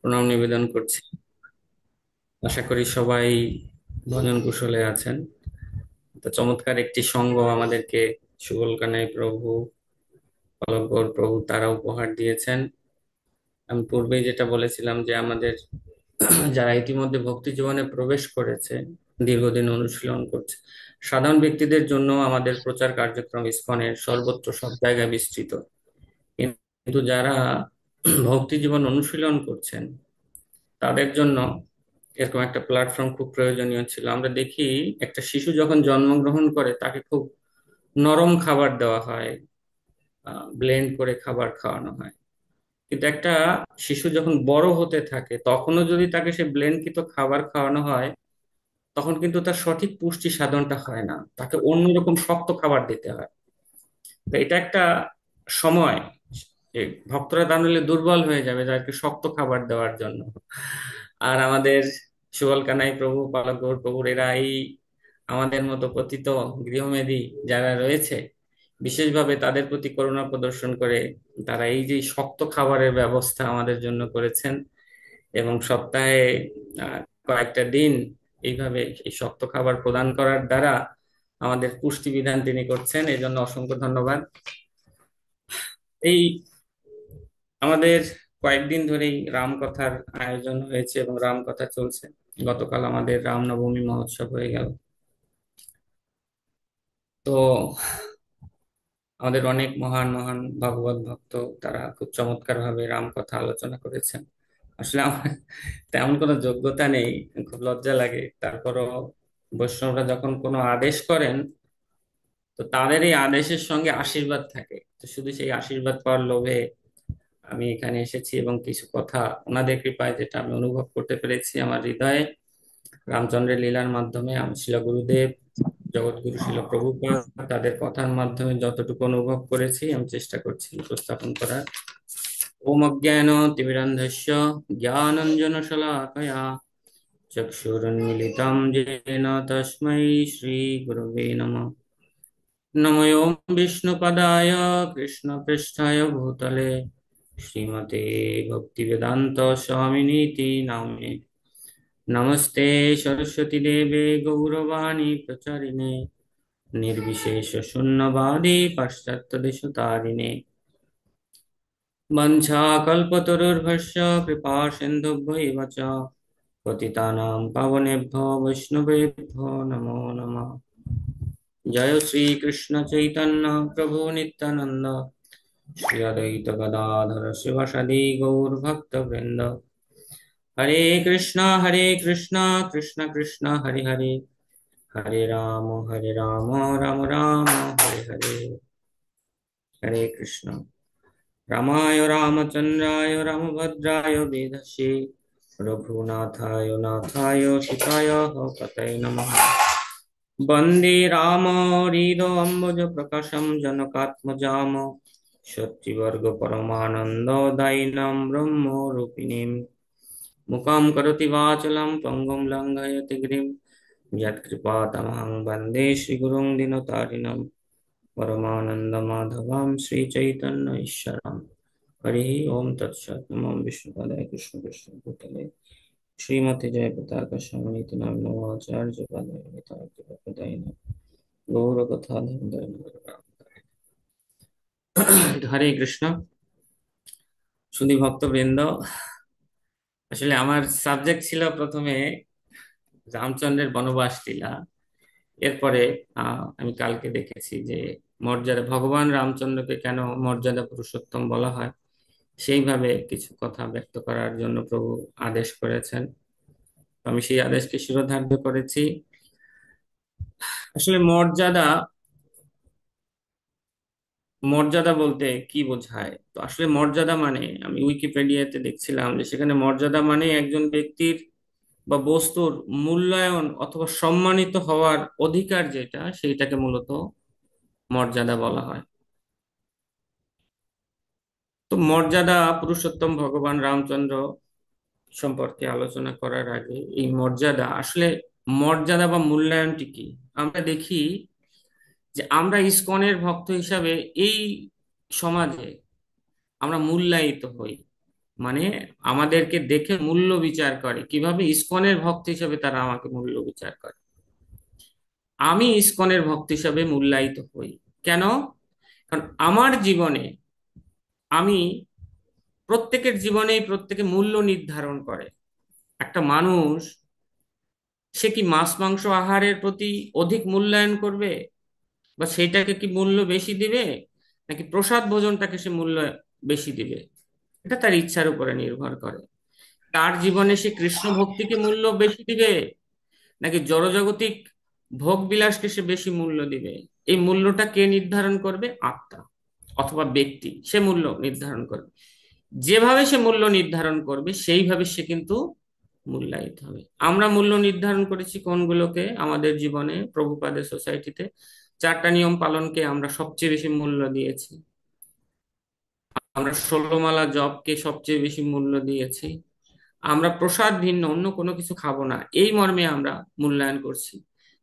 প্রণাম নিবেদন করছি। আশা করি সবাই ভজন কুশলে আছেন। তো চমৎকার একটি সঙ্গ আমাদেরকে সুবল কানাই প্রভু, পলক গৌর প্রভু তারা উপহার দিয়েছেন। আমি পূর্বেই যেটা বলেছিলাম যে আমাদের যারা ইতিমধ্যে ভক্তি জীবনে প্রবেশ করেছে, দীর্ঘদিন অনুশীলন করছে, সাধারণ ব্যক্তিদের জন্য আমাদের প্রচার কার্যক্রম ইসকনের সর্বত্র সব জায়গায় বিস্তৃত। কিন্তু যারা ভক্তি জীবন অনুশীলন করছেন তাদের জন্য এরকম একটা প্ল্যাটফর্ম খুব প্রয়োজনীয় ছিল। আমরা দেখি একটা শিশু যখন জন্মগ্রহণ করে তাকে খুব নরম খাবার দেওয়া হয়, ব্লেন্ড করে খাবার খাওয়ানো হয়। কিন্তু একটা শিশু যখন বড় হতে থাকে তখনও যদি তাকে সে ব্লেন্ডকৃত খাবার খাওয়ানো হয়, তখন কিন্তু তার সঠিক পুষ্টি সাধনটা হয় না, তাকে অন্যরকম শক্ত খাবার দিতে হয়। তো এটা একটা সময়, যে ভক্তরা তাহলে দুর্বল হয়ে যাবে যাকে শক্ত খাবার দেওয়ার জন্য। আর আমাদের সুবল কানাই প্রভু, পালক গৌর প্রভুর এরা এই আমাদের মতো পতিত গৃহমেধী যারা রয়েছে, বিশেষভাবে তাদের প্রতি করুণা প্রদর্শন করে তারা এই যে শক্ত খাবারের ব্যবস্থা আমাদের জন্য করেছেন। এবং সপ্তাহে আহ, কয়েকটা দিন এইভাবে এই শক্ত খাবার প্রদান করার দ্বারা আমাদের পুষ্টি বিধান তিনি করছেন, এই জন্য অসংখ্য ধন্যবাদ। এই আমাদের কয়েকদিন ধরেই রামকথার আয়োজন হয়েছে এবং রামকথা চলছে। গতকাল আমাদের রামনবমী মহোৎসব হয়ে গেল। তো আমাদের অনেক মহান মহান ভগবত ভক্ত তারা খুব চমৎকার ভাবে রামকথা আলোচনা করেছেন। আসলে আমার তেমন কোনো যোগ্যতা নেই, খুব লজ্জা লাগে। তারপরও বৈষ্ণবরা যখন কোনো আদেশ করেন, তো তাদের এই আদেশের সঙ্গে আশীর্বাদ থাকে। তো শুধু সেই আশীর্বাদ পাওয়ার লোভে আমি এখানে এসেছি এবং কিছু কথা ওনাদের কৃপায় যেটা আমি অনুভব করতে পেরেছি আমার হৃদয়ে, রামচন্দ্রের লীলার মাধ্যমে, আমি শিল গুরুদেব, জগৎগুরু শিল প্রভুপাদ তাদের কথার মাধ্যমে যতটুকু অনুভব করেছি আমি চেষ্টা করছি উপস্থাপন করার। ওম অজ্ঞান তিমিরান্ধস্য জ্ঞানাঞ্জন শলাকয়া চক্ষুরুন্মিলিতং येन তস্मै শ্রী গুরবে নমঃ। নমো ওম বিষ্ণুপদায় কৃষ্ণপৃষ্ঠায় ভূতলে শ্রীমতে ভক্তিবেদান্ত স্বামিনীতি নামে। নমস্তে সরস্বতী দেবে গৌরবাণী প্রচারিণে নির্বিশেষ শূন্যবাদী পাশ্চাত্য দেশতারিণে। वंशाकल्पतरुर्भस्य कृपा सिन्धुभ्यैव च पतितानां पावनेभ्यो वैष्णवेभ्यो नमो नमः। जय श्री कृष्ण चैतन्य प्रभु नित्यानंद, श्री अद्वैत गदाधर शिवसदि गौर भक्त वृंद। हरे कृष्णा कृष्ण कृष्ण हरे हरे, हरे राम राम राम हरे हरे। हरे कृष्ण। रामाय रामचन्द्राय रामभद्राय वेधसे रघुनाथाय नाथाय सीताय पतये नमः। वन्दे रामहृदयम्बुजप्रकाशं जनकात्मजां शक्तिवर्गपरमानन्ददायिनं ब्रह्मरूपिणीं। मूकं करोति वाचलं पङ्गुं लङ्घयति गिरिं, यत्कृपातमहं वन्दे श्रीगुरुं दीनतारिणं। परमानन्दमाधवं श्रीचैतन्य ईश्वरम्। हरिः ओम तत्सत्। नमो विष्णुपदाय कृष्णकृष्णभूतले श्रीमती जयपताका स्वामिनीति नामिने आचार्य पदाय निताय गौरकथा धर्म। হরে কৃষ্ণ। সুধী ভক্তবৃন্দ, আসলে আমার সাবজেক্ট ছিল প্রথমে রামচন্দ্রের বনবাস লীলা। এরপরে আমি কালকে দেখেছি যে মর্যাদা ভগবান রামচন্দ্রকে কেন মর্যাদা পুরুষোত্তম বলা হয়, সেইভাবে কিছু কথা ব্যক্ত করার জন্য প্রভু আদেশ করেছেন। তো আমি সেই আদেশকে শিরোধার্য করেছি। আসলে মর্যাদা, মর্যাদা বলতে কি বোঝায়? তো আসলে মর্যাদা মানে, আমি উইকিপিডিয়াতে দেখছিলাম যে সেখানে মর্যাদা মানে একজন ব্যক্তির বা বস্তুর মূল্যায়ন অথবা সম্মানিত হওয়ার অধিকার, যেটা সেইটাকে মূলত মর্যাদা বলা হয়। তো মর্যাদা পুরুষোত্তম ভগবান রামচন্দ্র সম্পর্কে আলোচনা করার আগে এই মর্যাদা আসলে, মর্যাদা বা মূল্যায়নটি কি আমরা দেখি যে আমরা ইসকনের ভক্ত হিসাবে এই সমাজে আমরা মূল্যায়িত হই। মানে আমাদেরকে দেখে মূল্য বিচার করে, কিভাবে ইসকনের ভক্ত হিসেবে তারা আমাকে মূল্য বিচার করে। আমি ইসকনের ভক্ত হিসেবে মূল্যায়িত হই কেন? কারণ আমার জীবনে, আমি, প্রত্যেকের জীবনেই প্রত্যেকে মূল্য নির্ধারণ করে। একটা মানুষ, সে কি মাছ মাংস আহারের প্রতি অধিক মূল্যায়ন করবে, বা সেইটাকে কি মূল্য বেশি দিবে, নাকি প্রসাদ ভোজনটাকে সে মূল্য বেশি দিবে? এটা তার ইচ্ছার উপরে নির্ভর করে। তার জীবনে সে কৃষ্ণ ভক্তিকে মূল্য বেশি দিবে, নাকি জড়জাগতিক ভোগ বিলাসকে সে বেশি মূল্য দিবে? এই মূল্যটা কে নির্ধারণ করবে? আত্মা অথবা ব্যক্তি সে মূল্য নির্ধারণ করবে। যেভাবে সে মূল্য নির্ধারণ করবে সেইভাবে সে কিন্তু মূল্যায়িত হবে। আমরা মূল্য নির্ধারণ করেছি কোনগুলোকে আমাদের জীবনে? প্রভুপাদের সোসাইটিতে চারটা নিয়ম পালনকে আমরা সবচেয়ে বেশি মূল্য দিয়েছি। আমরা 16 মালা জপকে সবচেয়ে বেশি মূল্য দিয়েছি। আমরা প্রসাদ ভিন্ন অন্য কোনো কিছু খাবো না, এই মর্মে আমরা মূল্যায়ন করছি।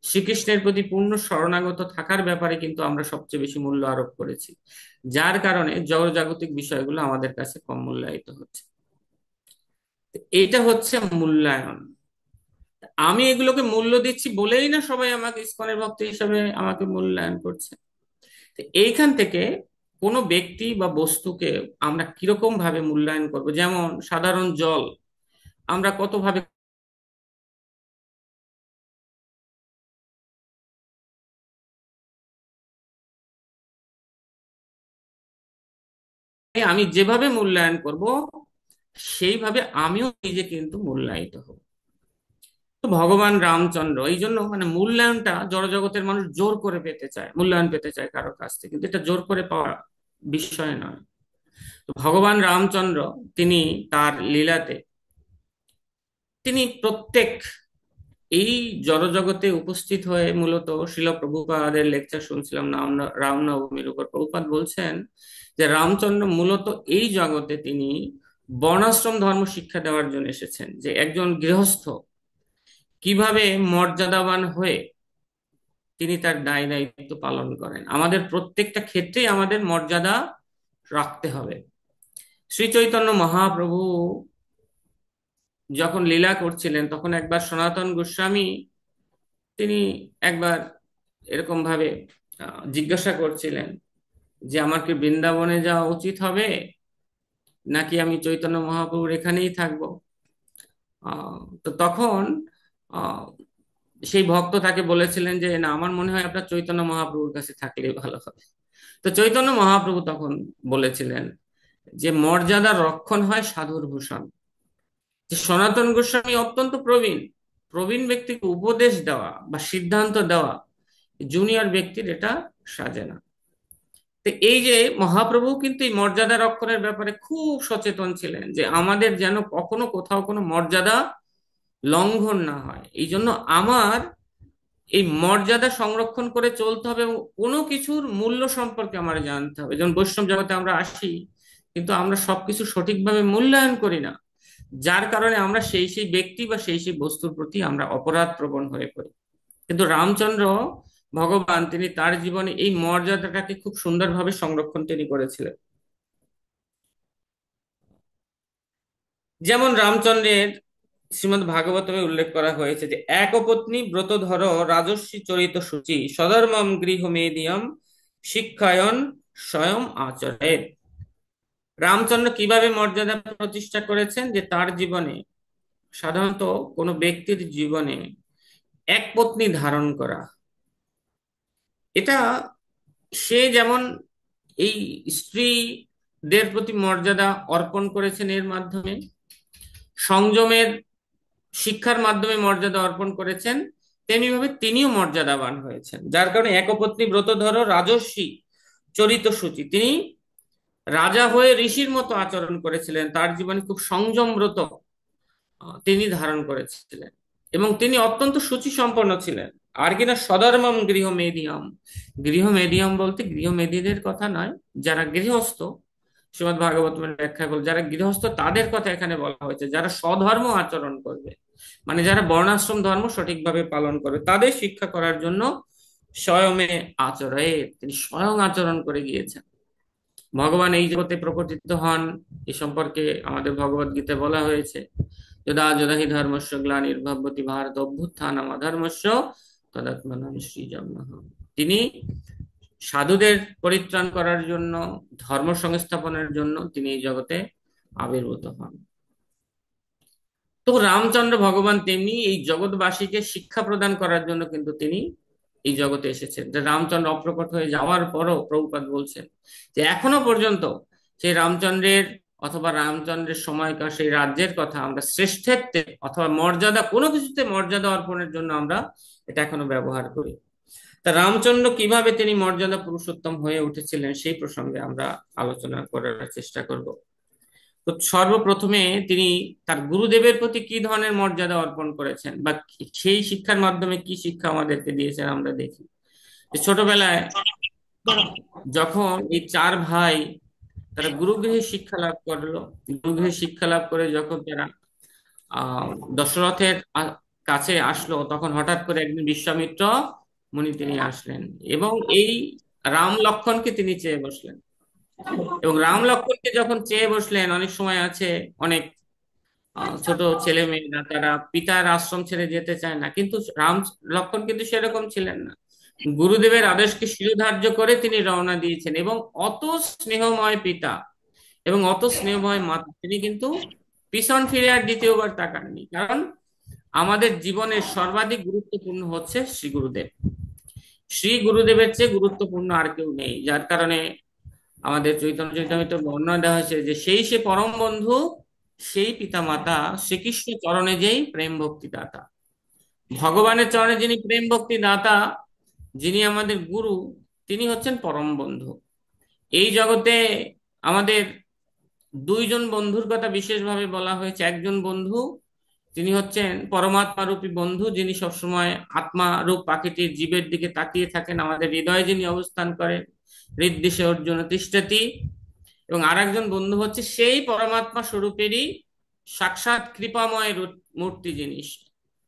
শ্রীকৃষ্ণের প্রতি পূর্ণ শরণাগত থাকার ব্যাপারে কিন্তু আমরা সবচেয়ে বেশি মূল্য আরোপ করেছি, যার কারণে জড়জাগতিক বিষয়গুলো আমাদের কাছে কম মূল্যায়িত হচ্ছে। এটা হচ্ছে মূল্যায়ন। আমি এগুলোকে মূল্য দিচ্ছি বলেই না সবাই আমাকে ইসকনের ভক্ত হিসেবে আমাকে মূল্যায়ন করছে। তো এইখান থেকে কোনো ব্যক্তি বা বস্তুকে আমরা কিরকম ভাবে মূল্যায়ন করব? যেমন সাধারণ জল আমরা কত ভাবে, আমি যেভাবে মূল্যায়ন করব সেইভাবে আমিও নিজে কিন্তু মূল্যায়িত হব। তো ভগবান রামচন্দ্র এই জন্য মানে মূল্যায়নটা, জড়জগতের মানুষ জোর করে পেতে চায়, মূল্যায়ন পেতে চায় কারোর কাছ থেকে, কিন্তু এটা জোর করে পাওয়া বিষয় নয়। তো ভগবান রামচন্দ্র তিনি তার লীলাতে, তিনি প্রত্যেক এই জড়জগতে উপস্থিত হয়ে মূলত শিল প্রভুপাদের লেকচার শুনছিলাম নাম রামনবমীর উপর। প্রভুপাদ বলছেন যে রামচন্দ্র মূলত এই জগতে তিনি বর্ণাশ্রম ধর্ম শিক্ষা দেওয়ার জন্য এসেছেন, যে একজন গৃহস্থ কিভাবে মর্যাদাবান হয়ে তিনি তার দায় দায়িত্ব পালন করেন। আমাদের প্রত্যেকটা ক্ষেত্রেই আমাদের মর্যাদা রাখতে হবে। শ্রী চৈতন্য মহাপ্রভু যখন লীলা করছিলেন তখন একবার সনাতন গোস্বামী তিনি একবার এরকম ভাবে জিজ্ঞাসা করছিলেন যে আমার কি বৃন্দাবনে যাওয়া উচিত হবে, নাকি আমি চৈতন্য মহাপ্রভুর এখানেই থাকবো? তো তখন আহ, সেই ভক্ত তাকে বলেছিলেন যে না, আমার মনে হয় আপনার চৈতন্য মহাপ্রভুর কাছে থাকলে ভালো হবে। তো চৈতন্য মহাপ্রভু তখন বলেছিলেন যে মর্যাদার রক্ষণ হয় সাধুর ভূষণ। যে সনাতন গোস্বামী অত্যন্ত প্রবীণ, প্রবীণ ব্যক্তিকে উপদেশ দেওয়া বা সিদ্ধান্ত দেওয়া জুনিয়র ব্যক্তির এটা সাজে না। তো এই যে মহাপ্রভু কিন্তু এই মর্যাদা রক্ষণের ব্যাপারে খুব সচেতন ছিলেন, যে আমাদের যেন কখনো কোথাও কোনো মর্যাদা লঙ্ঘন না হয়। এই জন্য আমার এই মর্যাদা সংরক্ষণ করে চলতে হবে, এবং কোনো কিছুর মূল্য সম্পর্কে আমার জানতে হবে। যেমন বৈষ্ণব জগতে আমরা আসি, কিন্তু আমরা সবকিছু সঠিকভাবে মূল্যায়ন করি না, যার কারণে আমরা সেই সেই ব্যক্তি বা সেই সেই বস্তুর প্রতি আমরা অপরাধ প্রবণ হয়ে পড়ি। কিন্তু রামচন্দ্র ভগবান তিনি তার জীবনে এই মর্যাদাটাকে খুব সুন্দরভাবে সংরক্ষণ তিনি করেছিলেন। যেমন রামচন্দ্রের শ্রীমদ্ ভাগবতমে উল্লেখ করা হয়েছে যে একপত্নী ব্রত ধর রাজস্বী চরিত সূচি সধর্মম গৃহ মেদিয়ম শিক্ষায়ন স্বয়ং আচরেৎ। রামচন্দ্র কিভাবে মর্যাদা প্রতিষ্ঠা করেছেন? যে তার জীবনে, সাধারণত কোনো ব্যক্তির জীবনে এক পত্নী ধারণ করা, এটা সে যেমন এই স্ত্রীদের প্রতি মর্যাদা অর্পণ করেছেন, এর মাধ্যমে সংযমের শিক্ষার মাধ্যমে মর্যাদা অর্পণ করেছেন, তেমনি ভাবে তিনিও মর্যাদাবান হয়েছেন। যার কারণে একপত্নী ব্রতধর রাজস্বী চরিত সূচি, তিনি রাজা হয়ে ঋষির মতো আচরণ করেছিলেন। তার জীবনে খুব সংযম ব্রত তিনি ধারণ করেছিলেন, এবং তিনি অত্যন্ত সূচি সম্পন্ন ছিলেন। আর কিনা সধর্মম গৃহ মেদিয়ম, গৃহ মেদিয়ম বলতে গৃহমেদীদের কথা নয়, যারা গৃহস্থ। শ্রীমদ্ ভাগবতের ব্যাখ্যা করল যারা গৃহস্থ তাদের কথা এখানে বলা হয়েছে, যারা স্বধর্ম আচরণ করবে, মানে যারা বর্ণাশ্রম ধর্ম সঠিকভাবে পালন করবে, তাদের শিক্ষা করার জন্য স্বয়মে আচরে তিনি স্বয়ং আচরণ করে গিয়েছেন। ভগবান এই জগতে প্রকটিত হন এ সম্পর্কে আমাদের ভগবত গীতায় বলা হয়েছে, যদা যদা হি ধর্মস্য গ্লানির্ভবতি ভারত অভ্যুত্থানম অধর্মস্য তদাত্মনাং সৃজনঃ। তিনি সাধুদের পরিত্রাণ করার জন্য, ধর্ম সংস্থাপনের জন্য তিনি এই জগতে আবির্ভূত হন। তো রামচন্দ্র ভগবান তেমনি এই জগৎবাসীকে শিক্ষা প্রদান করার জন্য কিন্তু তিনি এই জগতে এসেছেন। যে রামচন্দ্র অপ্রকট হয়ে যাওয়ার পরও প্রভুপাদ বলছেন যে এখনো পর্যন্ত সেই রামচন্দ্রের অথবা রামচন্দ্রের সময়কার সেই রাজ্যের কথা আমরা শ্রেষ্ঠত্বে অথবা মর্যাদা, কোনো কিছুতে মর্যাদা অর্পণের জন্য আমরা এটা এখনো ব্যবহার করি। তা রামচন্দ্র কিভাবে তিনি মর্যাদা পুরুষোত্তম হয়ে উঠেছিলেন সেই প্রসঙ্গে আমরা আলোচনা করার চেষ্টা করব। তো সর্বপ্রথমে তিনি তার গুরুদেবের প্রতি কি ধরনের মর্যাদা অর্পণ করেছেন বা সেই শিক্ষার মাধ্যমে কি শিক্ষা আমাদেরকে দিয়েছেন আমরা দেখি। যে ছোটবেলায় যখন এই চার ভাই তারা গুরুগৃহে শিক্ষা লাভ করলো, গুরুগৃহে শিক্ষা লাভ করে যখন তারা আহ দশরথের কাছে আসলো, তখন হঠাৎ করে একদিন বিশ্বামিত্র মুনি তিনি আসলেন এবং এই রাম লক্ষ্মণকে তিনি চেয়ে বসলেন। এবং রাম লক্ষ্মণকে যখন চেয়ে বসলেন, অনেক সময় আছে অনেক ছোট ছেলে মেয়েরা তারা পিতার আশ্রম ছেড়ে যেতে চায় না, কিন্তু রাম লক্ষ্মণ কিন্তু সেরকম ছিলেন না। গুরুদেবের আদেশকে শিরোধার্য করে তিনি রওনা দিয়েছেন এবং অত স্নেহময় পিতা এবং অত স্নেহময় মাতা, তিনি কিন্তু পিছন ফিরে আর দ্বিতীয়বার তাকাননি। কারণ আমাদের জীবনের সর্বাধিক গুরুত্বপূর্ণ হচ্ছে শ্রী গুরুদেব। শ্রী গুরুদেবের চেয়ে গুরুত্বপূর্ণ আর কেউ নেই, যার কারণে আমাদের চৈতন্য চরিতামৃতে বর্ণনা দেওয়া হয়েছে যে সেই সে পরম বন্ধু, সেই পিতা মাতা শ্রীকৃষ্ণ চরণে যেই প্রেম ভক্তি দাতা। ভগবানের চরণে যিনি প্রেম ভক্তি দাতা, যিনি আমাদের গুরু, তিনি হচ্ছেন পরম বন্ধু। এই জগতে আমাদের দুইজন বন্ধুর কথা বিশেষভাবে বলা হয়েছে। একজন বন্ধু তিনি হচ্ছেন পরমাত্মা রূপী বন্ধু, যিনি সবসময় আত্মা রূপ প্রাকৃতিক জীবের দিকে তাকিয়ে থাকেন, আমাদের হৃদয়ে যিনি অবস্থান করেন, হৃদ্দেশে অর্জুন তিষ্ঠতি। এবং আর একজন বন্ধু হচ্ছে সেই পরমাত্মা স্বরূপেরই সাক্ষাৎ কৃপাময় মূর্তি, জিনিস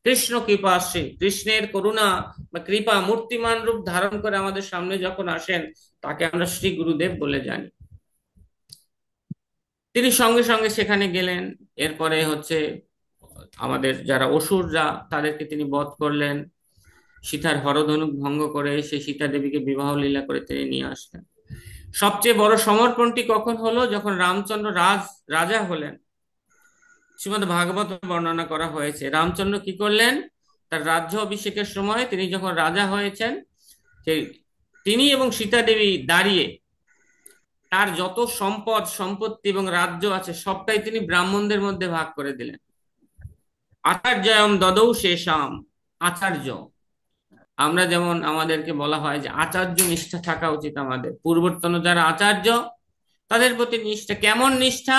কৃষ্ণ কৃপাশ্রী, কৃষ্ণের করুণা বা কৃপা মূর্তিমান রূপ ধারণ করে আমাদের সামনে যখন আসেন, তাকে আমরা শ্রী গুরুদেব বলে জানি। তিনি সঙ্গে সঙ্গে সেখানে গেলেন। এরপরে হচ্ছে আমাদের যারা অসুররা তাদেরকে তিনি বধ করলেন, সীতার হরধনুক ভঙ্গ করে সেই সীতা দেবীকে বিবাহ লীলা করে তিনি নিয়ে আসলেন। সবচেয়ে বড় সমর্পণটি কখন হলো? যখন রামচন্দ্র রাজা হলেন। শ্রীমদ্ ভাগবত বর্ণনা করা হয়েছে রামচন্দ্র কি করলেন। তার রাজ্য অভিষেকের সময় তিনি যখন রাজা হয়েছেন, সেই তিনি এবং সীতা দেবী দাঁড়িয়ে তার যত সম্পদ সম্পত্তি এবং রাজ্য আছে সবটাই তিনি ব্রাহ্মণদের মধ্যে ভাগ করে দিলেন। আচার্যয়ম দদৌ শেষাম। আচার্য, আমরা যেমন আমাদেরকে বলা হয় যে আচার্য নিষ্ঠা থাকা উচিত আমাদের, পূর্বতন যারা আচার্য তাদের প্রতি নিষ্ঠা। কেমন নিষ্ঠা?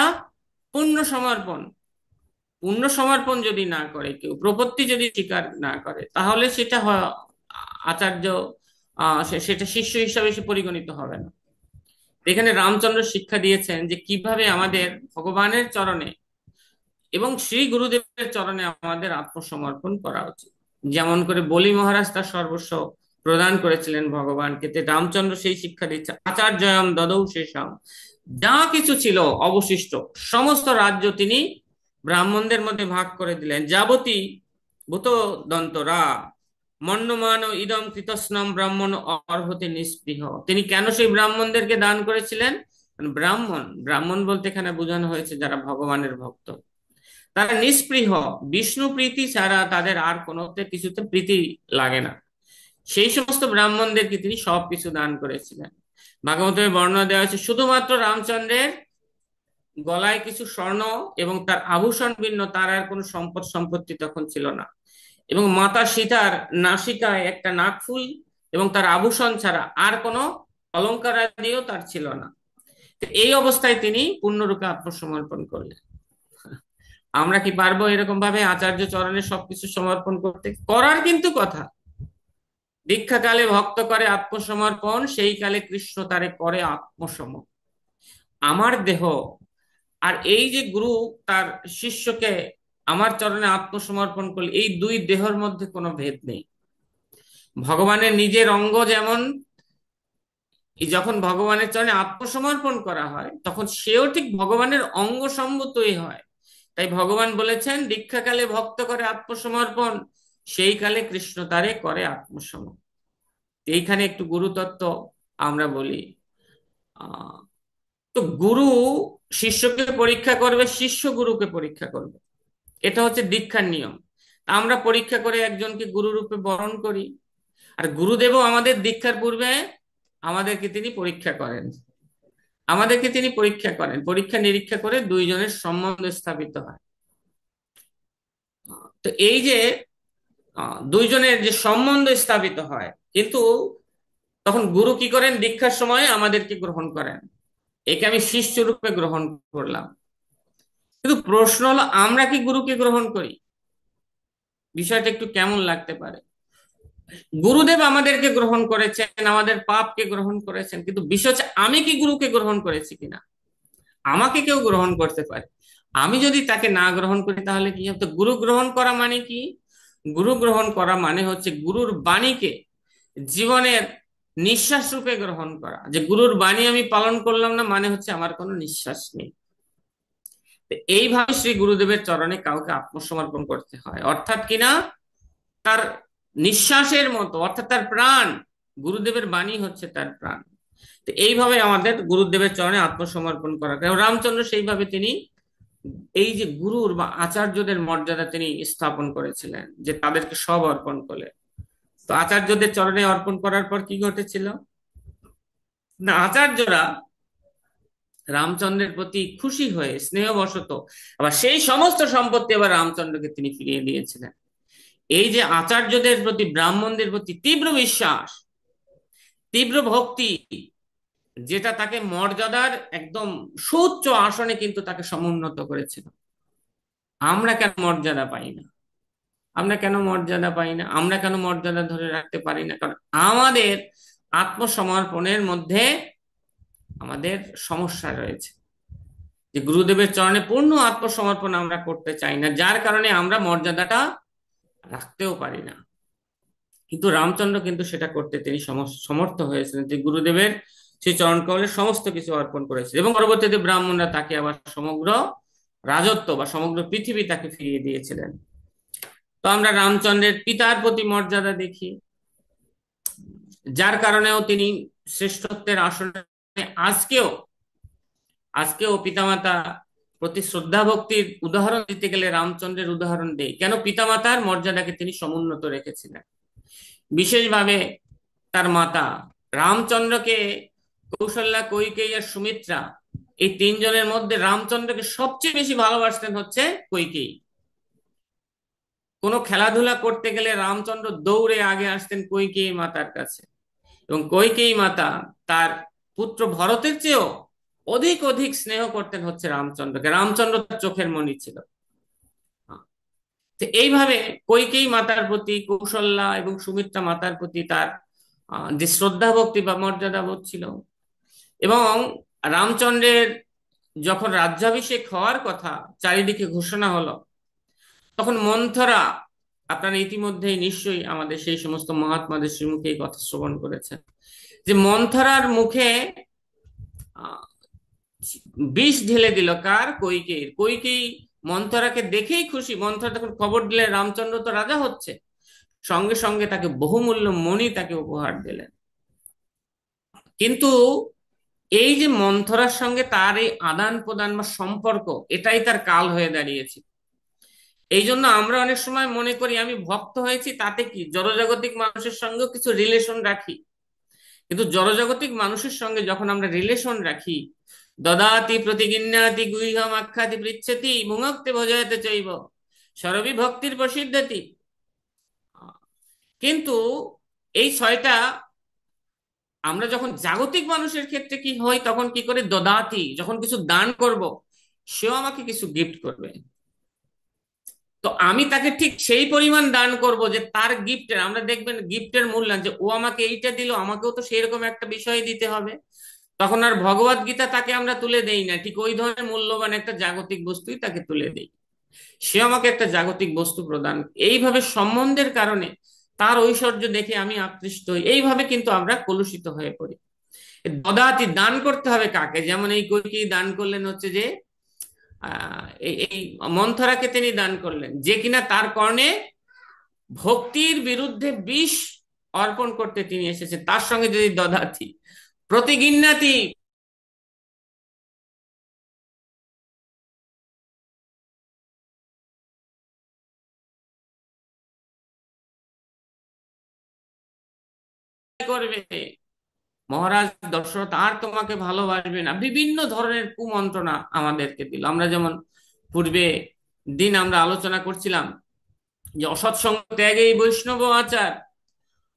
পূর্ণ সমর্পণ। পূর্ণ সমর্পণ যদি না করে কেউ, প্রপত্তি যদি স্বীকার না করে, তাহলে সেটা আচার্য সেটা শিষ্য হিসাবে সে পরিগণিত হবে না। এখানে রামচন্দ্র শিক্ষা দিয়েছেন যে কিভাবে আমাদের ভগবানের চরণে এবং শ্রী গুরুদেবের চরণে আমাদের আত্মসমর্পণ করা উচিত। যেমন করে বলি মহারাজ তার সর্বস্ব প্রদান করেছিলেন ভগবানকে, রামচন্দ্র সেই শিক্ষা দিচ্ছে। আচার্যয়ম দদৌ শেষাম। যা কিছু ছিল অবশিষ্ট সমস্ত রাজ্য তিনি ব্রাহ্মণদের মধ্যে ভাগ করে দিলেন। যাবতী ভূত দন্তরা মন্যমান ইদম কৃতস্নম ব্রাহ্মণ অর্হতে নিস্পৃহ। তিনি কেন সেই ব্রাহ্মণদেরকে দান করেছিলেন? ব্রাহ্মণ, ব্রাহ্মণ বলতে এখানে বোঝানো হয়েছে যারা ভগবানের ভক্ত, তারা নিস্পৃহ, বিষ্ণু প্রীতি ছাড়া তাদের আর কোনোতে কিছুতে প্রীতি লাগে না। সেই সমস্ত ব্রাহ্মণদেরকে তিনি সবকিছু দান করেছিলেন। ভাগবতের বর্ণনা দেওয়া হয়েছে শুধুমাত্র রামচন্দ্রের গলায় কিছু স্বর্ণ এবং তার আভূষণ ভিন্ন, তার আর কোনো সম্পদ সম্পত্তি তখন ছিল না। এবং মাতা সীতার নাসিকায় একটা নাকফুল এবং তার আভূষণ ছাড়া আর কোনো অলংকার আদিও তার ছিল না। এই অবস্থায় তিনি পূর্ণরূপে আত্মসমর্পণ করলেন। আমরা কি পারবো এরকম ভাবে আচার্য চরণে সবকিছু সমর্পণ করতে? করার কিন্তু কথা। দীক্ষাকালে ভক্ত করে আত্মসমর্পণ, সেই কালে কৃষ্ণ তারে করে আত্মসম। আমার দেহ আর এই যে গুরু তার শিষ্যকে আমার চরণে আত্মসমর্পণ করলে, এই দুই দেহের মধ্যে কোনো ভেদ নেই। ভগবানের নিজের অঙ্গ যেমন যখন ভগবানের চরণে আত্মসমর্পণ করা হয় তখন সেও ঠিক ভগবানের অঙ্গ সম্ভূতই হয়। তাই ভগবান বলেছেন, দীক্ষাকালে ভক্ত করে আত্মসমর্পণ, সেই কালে কৃষ্ণ তারে করে আত্মসমর্পণ। এইখানে একটু গুরুতত্ত্ব আমরা বলি। আহ তো গুরু শিষ্যকে পরীক্ষা করবে, শিষ্য গুরুকে পরীক্ষা করবে, এটা হচ্ছে দীক্ষার নিয়ম। আমরা পরীক্ষা করে একজনকে গুরু রূপে বরণ করি, আর গুরুদেবও আমাদের দীক্ষার পূর্বে আমাদেরকে তিনি পরীক্ষা করেন। পরীক্ষা নিরীক্ষা করে দুইজনের সম্বন্ধ স্থাপিত হয়। তো এই যে দুইজনের যে সম্বন্ধ স্থাপিত হয়, কিন্তু তখন গুরু কি করেন, দীক্ষার সময় আমাদেরকে গ্রহণ করেন, একে আমি শিষ্য রূপে গ্রহণ করলাম। কিন্তু প্রশ্ন হলো, আমরা কি গুরুকে গ্রহণ করি? বিষয়টা একটু কেমন লাগতে পারে। গুরুদেব আমাদেরকে গ্রহণ করেছেন, আমাদের পাপকে গ্রহণ করেছেন, কিন্তু বিষয় হচ্ছে আমি কি গুরুকে গ্রহণ করেছি কিনা। আমাকে কেউ গ্রহণ করতে পারে, আমি যদি তাকে না গ্রহণ করি তাহলে কি হবে? তো গুরু গ্রহণ করা মানে কি? গুরু গ্রহণ করা মানে হচ্ছে গুরুর বাণীকে জীবনের নিঃশ্বাস রূপে গ্রহণ করা। যে গুরুর বাণী আমি পালন করলাম না, মানে হচ্ছে আমার কোনো নিঃশ্বাস নেই। তো এইভাবে শ্রী গুরুদেবের চরণে কাউকে আত্মসমর্পণ করতে হয়, অর্থাৎ কিনা তার নিঃশ্বাসের মতো, অর্থাৎ তার প্রাণ। গুরুদেবের বাণী হচ্ছে তার প্রাণ। তো এইভাবে আমাদের গুরুদেবের চরণে আত্মসমর্পণ করা, কারণ রামচন্দ্র সেইভাবে তিনি এই যে গুরুর বা আচার্যদের মর্যাদা তিনি স্থাপন করেছিলেন, যে তাদেরকে সব অর্পণ করলেন। তো আচার্যদের চরণে অর্পণ করার পর কি ঘটেছিল না, আচার্যরা রামচন্দ্রের প্রতি খুশি হয়ে স্নেহবশত আবার সেই সমস্ত সম্পত্তি আবার রামচন্দ্রকে তিনি ফিরিয়ে দিয়েছিলেন। এই যে আচার্যদের প্রতি, ব্রাহ্মণদের প্রতি তীব্র বিশ্বাস, তীব্র ভক্তি, যেটা তাকে মর্যাদার একদম সুউচ্চ আসনে কিন্তু তাকে সমুন্নত করেছিল। আমরা কেন মর্যাদা পাই না? আমরা কেন মর্যাদা ধরে রাখতে পারি না? কারণ আমাদের আত্মসমর্পণের মধ্যে আমাদের সমস্যা রয়েছে, যে গুরুদেবের চরণে পূর্ণ আত্মসমর্পণ আমরা করতে চাই না, যার কারণে আমরা মর্যাদাটা রাখতেও পারি না। কিন্তু রামচন্দ্র কিন্তু সেটা করতে তিনি সমর্থ হয়েছিলেন, যে গুরুদেবের সেই চরণ কমলে সমস্ত কিছু অর্পণ করেছে, এবং পরবর্তীতে ব্রাহ্মণরা তাকে আবার সমগ্র রাজত্ব বা সমগ্র পৃথিবী তাকে ফিরিয়ে দিয়েছিলেন। তো আমরা রামচন্দ্রের পিতার প্রতি মর্যাদা দেখি, যার কারণেও তিনি শ্রেষ্ঠত্বের আসনে আজকেও আজকেও পিতামাতা প্রতি শ্রদ্ধা ভক্তির উদাহরণ দিতে গেলে রামচন্দ্রের উদাহরণ দেই। কেন? পিতামাতার মর্যাদাকে তিনি সমুন্নত রেখেছিলেন। বিশেষভাবে তার মাতা রামচন্দ্রকে, কৌশল্যা, কৈকেয়ী আর সুমিত্রা, এই তিনজনের মধ্যে রামচন্দ্রকে সবচেয়ে বেশি ভালোবাসতেন হচ্ছে কৈকেয়ী। কোনো খেলাধুলা করতে গেলে রামচন্দ্র দৌড়ে আগে আসতেন কৈকেয়ী মাতার কাছে, এবং কৈকেয়ী মাতা তার পুত্র ভরতের চেয়েও অধিক অধিক স্নেহ করতেন হচ্ছে রামচন্দ্রকে। রামচন্দ্র তার চোখের মণি ছিল। তো এইভাবে কৈকেয়ী মাতার প্রতি, কৌশল্যা এবং সুমিত্রা মাতার প্রতি তার যে শ্রদ্ধা ভক্তি বা মর্যাদা বোধ ছিল। এবং রামচন্দ্রের যখন রাজ্যাভিষেক হওয়ার কথা চারিদিকে ঘোষণা হলো, তখন মন্থরা, আপনারা ইতিমধ্যেই নিশ্চয়ই আমাদের সেই সমস্ত মহাত্মাদের শ্রীমুখে এই কথা শ্রবণ করেছেন, যে মন্থরার মুখে আহ, বিষ ঢেলে দিল। কার? কৈকেয়ীর। কৈকেয়ী মন্থরাকে দেখেই খুশি। মন্থরা তখন খবর দিলে রামচন্দ্র তো রাজা হচ্ছে, সঙ্গে সঙ্গে তাকে বহুমূল্য মণি তাকে উপহার দিলেন। কিন্তু এই যে মন্থরার সঙ্গে তার এই আদান প্রদান বা সম্পর্ক, এটাই তার কাল হয়ে দাঁড়িয়েছে। এই জন্য আমরা অনেক সময় মনে করি আমি ভক্ত হয়েছি তাতে কি, জড়জাগতিক মানুষের সঙ্গেও কিছু রিলেশন রাখি। কিন্তু জড়জাগতিক মানুষের সঙ্গে যখন আমরা রিলেশন রাখি, দদাতি প্রতিগিন্নাতি গুহ্যম আখ্যাতি পৃচ্ছতি মুঙ্ক্তে ভজয়তে চৈব সরবি ভক্তির প্রসিদ্ধতি। কিন্তু এই ছয়টা আমরা যখন জাগতিক মানুষের ক্ষেত্রে কি হয়, তখন কি করে, দদাতি, যখন কিছু দান করব সেও আমাকে কিছু গিফট করবে। তো আমি তাকে ঠিক সেই পরিমাণ দান করব যে তার গিফটের, আমরা দেখবেন গিফটের মূল্যায়ন, যে ও আমাকে এইটা দিল, আমাকেও তো সেই রকম একটা বিষয় দিতে হবে। তখন আর ভগবত গীতা তাকে আমরা তুলে দেই না, ঠিক ওই ধরনের মূল্যবান একটা জাগতিক বস্তুই তাকে তুলে দেই। সে আমাকে একটা জাগতিক বস্তু প্রদান। এইভাবে সম্বন্ধের কারণে তার ঐশ্বর্য দেখে আমি আকৃষ্ট হই, এইভাবে কিন্তু আমরা কলুষিত হয়ে পড়ি। দদাতি দান করতে হবে কাকে? যেমন এই কৈকেয়ী দান করলেন হচ্ছে যে এই মন্থরাকে তিনি দান করলেন, যে কিনা তার কর্ণে ভক্তির বিরুদ্ধে বিষ অর্পণ করতে তিনি এসেছেন। তার সঙ্গে যদি দদাতি প্রতিগিন্নাতি করবে, মহারাজ দশরথ আর তোমাকে ভালোবাসবে না, বিভিন্ন ধরনের কুমন্ত্রণা আমাদেরকে দিল। আমরা যেমন পূর্বে দিন আমরা আলোচনা করছিলাম যে অসৎসঙ্গ ত্যাগেই বৈষ্ণব আচার,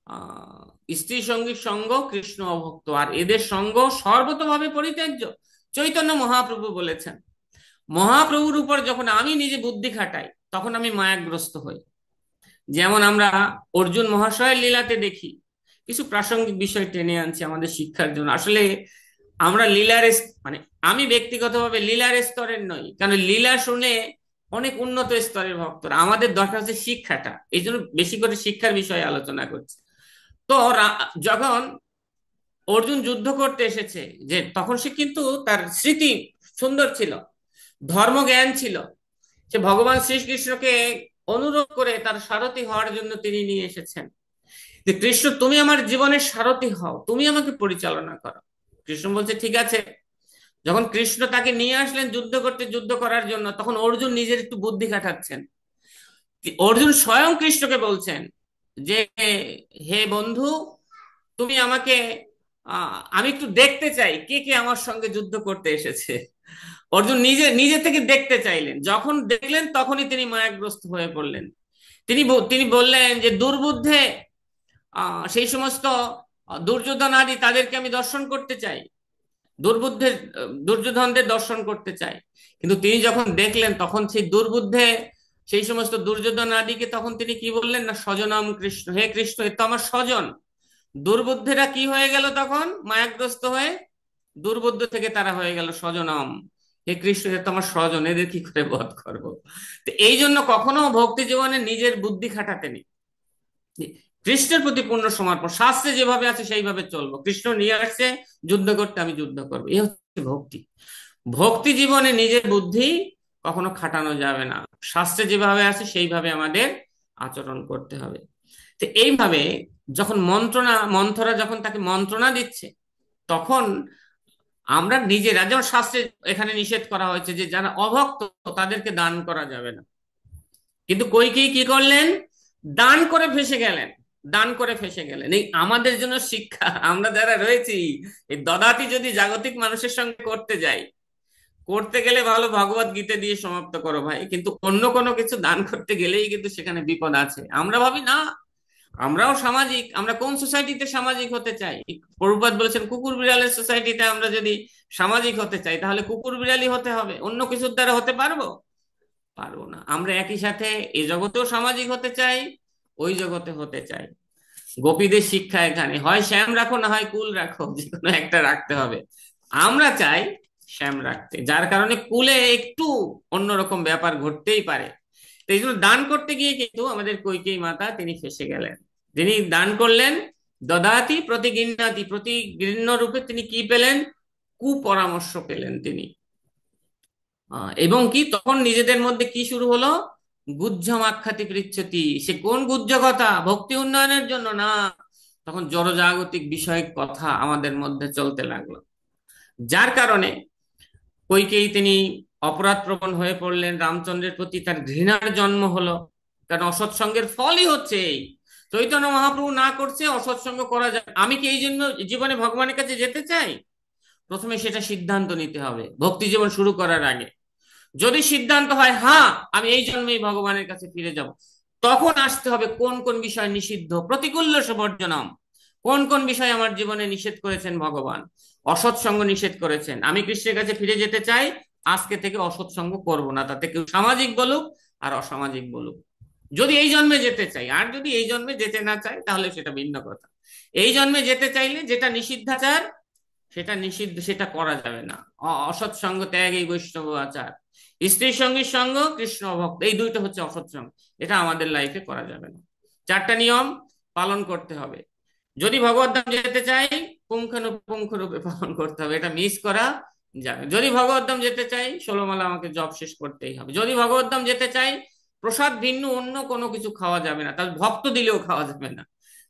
আহ স্ত্রী সঙ্গীর সঙ্গ কৃষ্ণ অভক্ত, আর এদের সঙ্গ সর্বতভাবে পরিত্যাজ্য। চৈতন্য মহাপ্রভু বলেছেন, মহাপ্রভুর উপর যখন আমি নিজে বুদ্ধি খাটাই তখন আমি মায়াগ্রস্ত হই। যেমন আমরা অর্জুন মহাশয়ের লীলাতে দেখি, কিছু প্রাসঙ্গিক বিষয় টেনে আনছি আমাদের শিক্ষার জন্য। আসলে আমরা লীলার মানে আমি ব্যক্তিগতভাবে লীলার স্তরের নই, কারণ লীলা শুনে অনেক উন্নত স্তরের ভক্তরা, আমাদের দরকার হচ্ছে শিক্ষাটা, এই জন্য বেশি করে শিক্ষার বিষয়ে আলোচনা করছি। তো যখন অর্জুন যুদ্ধ করতে এসেছে, যে তখন সে কিন্তু তার স্মৃতি সুন্দর ছিল, ধর্মজ্ঞান ছিল, সে ভগবান শ্রীকৃষ্ণকে অনুরোধ করে তার সারথি হওয়ার জন্য তিনি নিয়ে এসেছেন, যে কৃষ্ণ তুমি আমার জীবনের সারথি হও, তুমি আমাকে পরিচালনা করো। কৃষ্ণ বলছে ঠিক আছে। যখন কৃষ্ণ তাকে নিয়ে আসলেন যুদ্ধ করতে, যুদ্ধ করার জন্য, তখন অর্জুন নিজের একটু বুদ্ধি খাটাচ্ছেন। অর্জুন স্বয়ং কৃষ্ণকে বলছেন যে হে বন্ধু, তুমি আমাকে আমি একটু দেখতে চাই কে কে আমার সঙ্গে যুদ্ধ করতে এসেছে। অর্জুন নিজে নিজে থেকে দেখতে চাইলেন, যখন দেখলেন তখনই তিনি মায়াগ্রস্ত হয়ে পড়লেন। তিনি বললেন যে দুর্বুদ্ধে সেই সমস্ত দুর্যোধন আদি তাদেরকে আমি দর্শন করতে চাই, দুর্বুদ্ধের দুর্যোধনদের দর্শন করতে চাই। কিন্তু তিনি যখন দেখলেন তখন সেই দুর্বুদ্ধে সেই সমস্ত দুর্যোধন আদিকে তখন তিনি কি বললেন না, স্বজনম কৃষ্ণ, হে কৃষ্ণ এ তো আমার স্বজন। দুর্বুদ্ধেরা কি হয়ে গেল তখন মায়াগ্রস্ত হয়ে? দুর্বুদ্ধ থেকে তারা হয়ে গেল স্বজনম, হে কৃষ্ণ এ তো আমার স্বজন, এদের কি করে বধ করবো? তো এই জন্য কখনো ভক্তি জীবনে নিজের বুদ্ধি খাটাতে নেই, কৃষ্ণের প্রতি পূর্ণ সমর্পণ, শাস্ত্রে যেভাবে আছে সেইভাবে চলবো, কৃষ্ণ নিয়ে আসছে যুদ্ধ করতে, আমি যুদ্ধ করবো, এই হচ্ছে ভক্তি। ভক্তি জীবনে নিজের বুদ্ধি কখনো খাটানো যাবে না, শাস্ত্রে যেভাবে আছে সেইভাবে আমাদের আচরণ করতে হবে। তো এইভাবে যখন মন্থরা যখন তাকে মন্ত্রণা দিচ্ছে, তখন আমরা নিজেরা, যেমন শাস্ত্রে এখানে নিষেধ করা হয়েছে যে যারা অভক্ত তাদেরকে দান করা যাবে না, কিন্তু কইকেয়ী কি করলেন? দান করে ফেসে গেলেন, দান করে ফেসে গেলেন। এই আমাদের জন্য শিক্ষা, আমরা যারা রয়েছি, এই দদাতি যদি জাগতিক মানুষের সঙ্গে করতে যাই, করতে গেলে ভালো ভগবত গীতা দিয়ে সমাপ্ত করো ভাই, কিন্তু অন্য কোনো কিছু দান করতে গেলেই কিন্তু সেখানে বিপদ আছে। আমরা ভাবি না আমরাও সামাজিক, আমরা কোন সোসাইটিতে সামাজিক হতে চাই? প্রভুপাদ বলেছেন কুকুর বিড়ালের সোসাইটিতে আমরা যদি সামাজিক হতে চাই তাহলে কুকুর বিড়ালই হতে হবে, অন্য কিছুর দ্বারা হতে পারবো? পারবো না। আমরা একই সাথে এই জগতেও সামাজিক হতে চাই, ওই জগতে হতে চাই। গোপীদের শিক্ষা এখানে, হয় শ্যাম রাখো না হয় কুল রাখো, যে কোনো একটা রাখতে হবে। আমরা চাই শ্যাম রাখতে, যার কারণে কুলে একটু অন্যরকম ব্যাপার ঘটতেই পারে। তো এই জন্য দান করতে গিয়ে কিন্তু আমাদের কইকেয়ী মাতা তিনি ফেসে গেলেন। তিনি দান করলেন দদাতি প্রতিগৃহ্ণাতি, প্রতিগৃহ্ণ রূপে তিনি কি পেলেন? কুপরামর্শ পেলেন তিনি। এবং কি তখন নিজেদের মধ্যে কি শুরু হলো? গুহ্যম আখ্যাতি পৃচ্ছতি। সে কোন গুহ্য কথা? ভক্তি উন্নয়নের জন্য না, তখন জড়জাগতিক বিষয়ক কথা আমাদের মধ্যে চলতে লাগলো। যার কারণে কইকেয়ী তিনি অপরাধ প্রবণ হয়ে পড়লেন, রামচন্দ্রের প্রতি তার ঘৃণার জন্ম হলো। কারণ অসৎসঙ্গের ফলই হচ্ছে এই, চৈতন্য মহাপ্রভু না করছে অসৎসঙ্গ করা যায়। আমি কি এই জন্য জীবনে ভগবানের কাছে যেতে চাই? প্রথমে সেটা সিদ্ধান্ত নিতে হবে ভক্তি জীবন শুরু করার আগে। যদি সিদ্ধান্ত হয় হ্যাঁ আমি এই জন্মেই ভগবানের কাছে ফিরে যাব, তখন আসতে হবে কোন কোন বিষয় নিষিদ্ধ, প্রতিকূল্য বর্জনম, কোন কোন বিষয় আমার জীবনে নিষেধ করেছেন ভগবান। অসৎ সঙ্গ নিষেধ করেছেন, আমি কৃষ্ণের কাছে ফিরে যেতে চাই, আজকে থেকে অসৎ সঙ্গ করবো না, তাতে কেউ সামাজিক বলুক আর অসামাজিক বলুক, যদি এই জন্মে যেতে চাই। আর যদি এই জন্মে যেতে না চাই তাহলে সেটা ভিন্ন কথা। এই জন্মে যেতে চাইলে যেটা নিষিদ্ধাচার সেটা নিষিদ্ধ, সেটা করা যাবে না। অসৎ সঙ্গ ত্যাগ এই বৈষ্ণব আচার, স্ত্রীর সঙ্গীর সঙ্গ কৃষ্ণ ভক্ত, এই দুইটা হচ্ছে অসৎ সঙ্গ, এটা আমাদের লাইফে করা যাবে না। চারটা নিয়ম পালন করতে হবে। যদি ভগবত ধাম যেতে চাই পুঙ্খানুপুঙ্খ রূপে পালন করতে হবে, এটা মিস করা যাবে। যদি ভগবত ধাম যেতে চাই 16 মালা আমাকে জপ শেষ করতেই হবে। যদি ভগবত ধাম যেতে চাই প্রসাদ ভিন্ন অন্য কোনো কিছু খাওয়া যাবে না, তাহলে ভক্ত দিলেও খাওয়া যাবে না।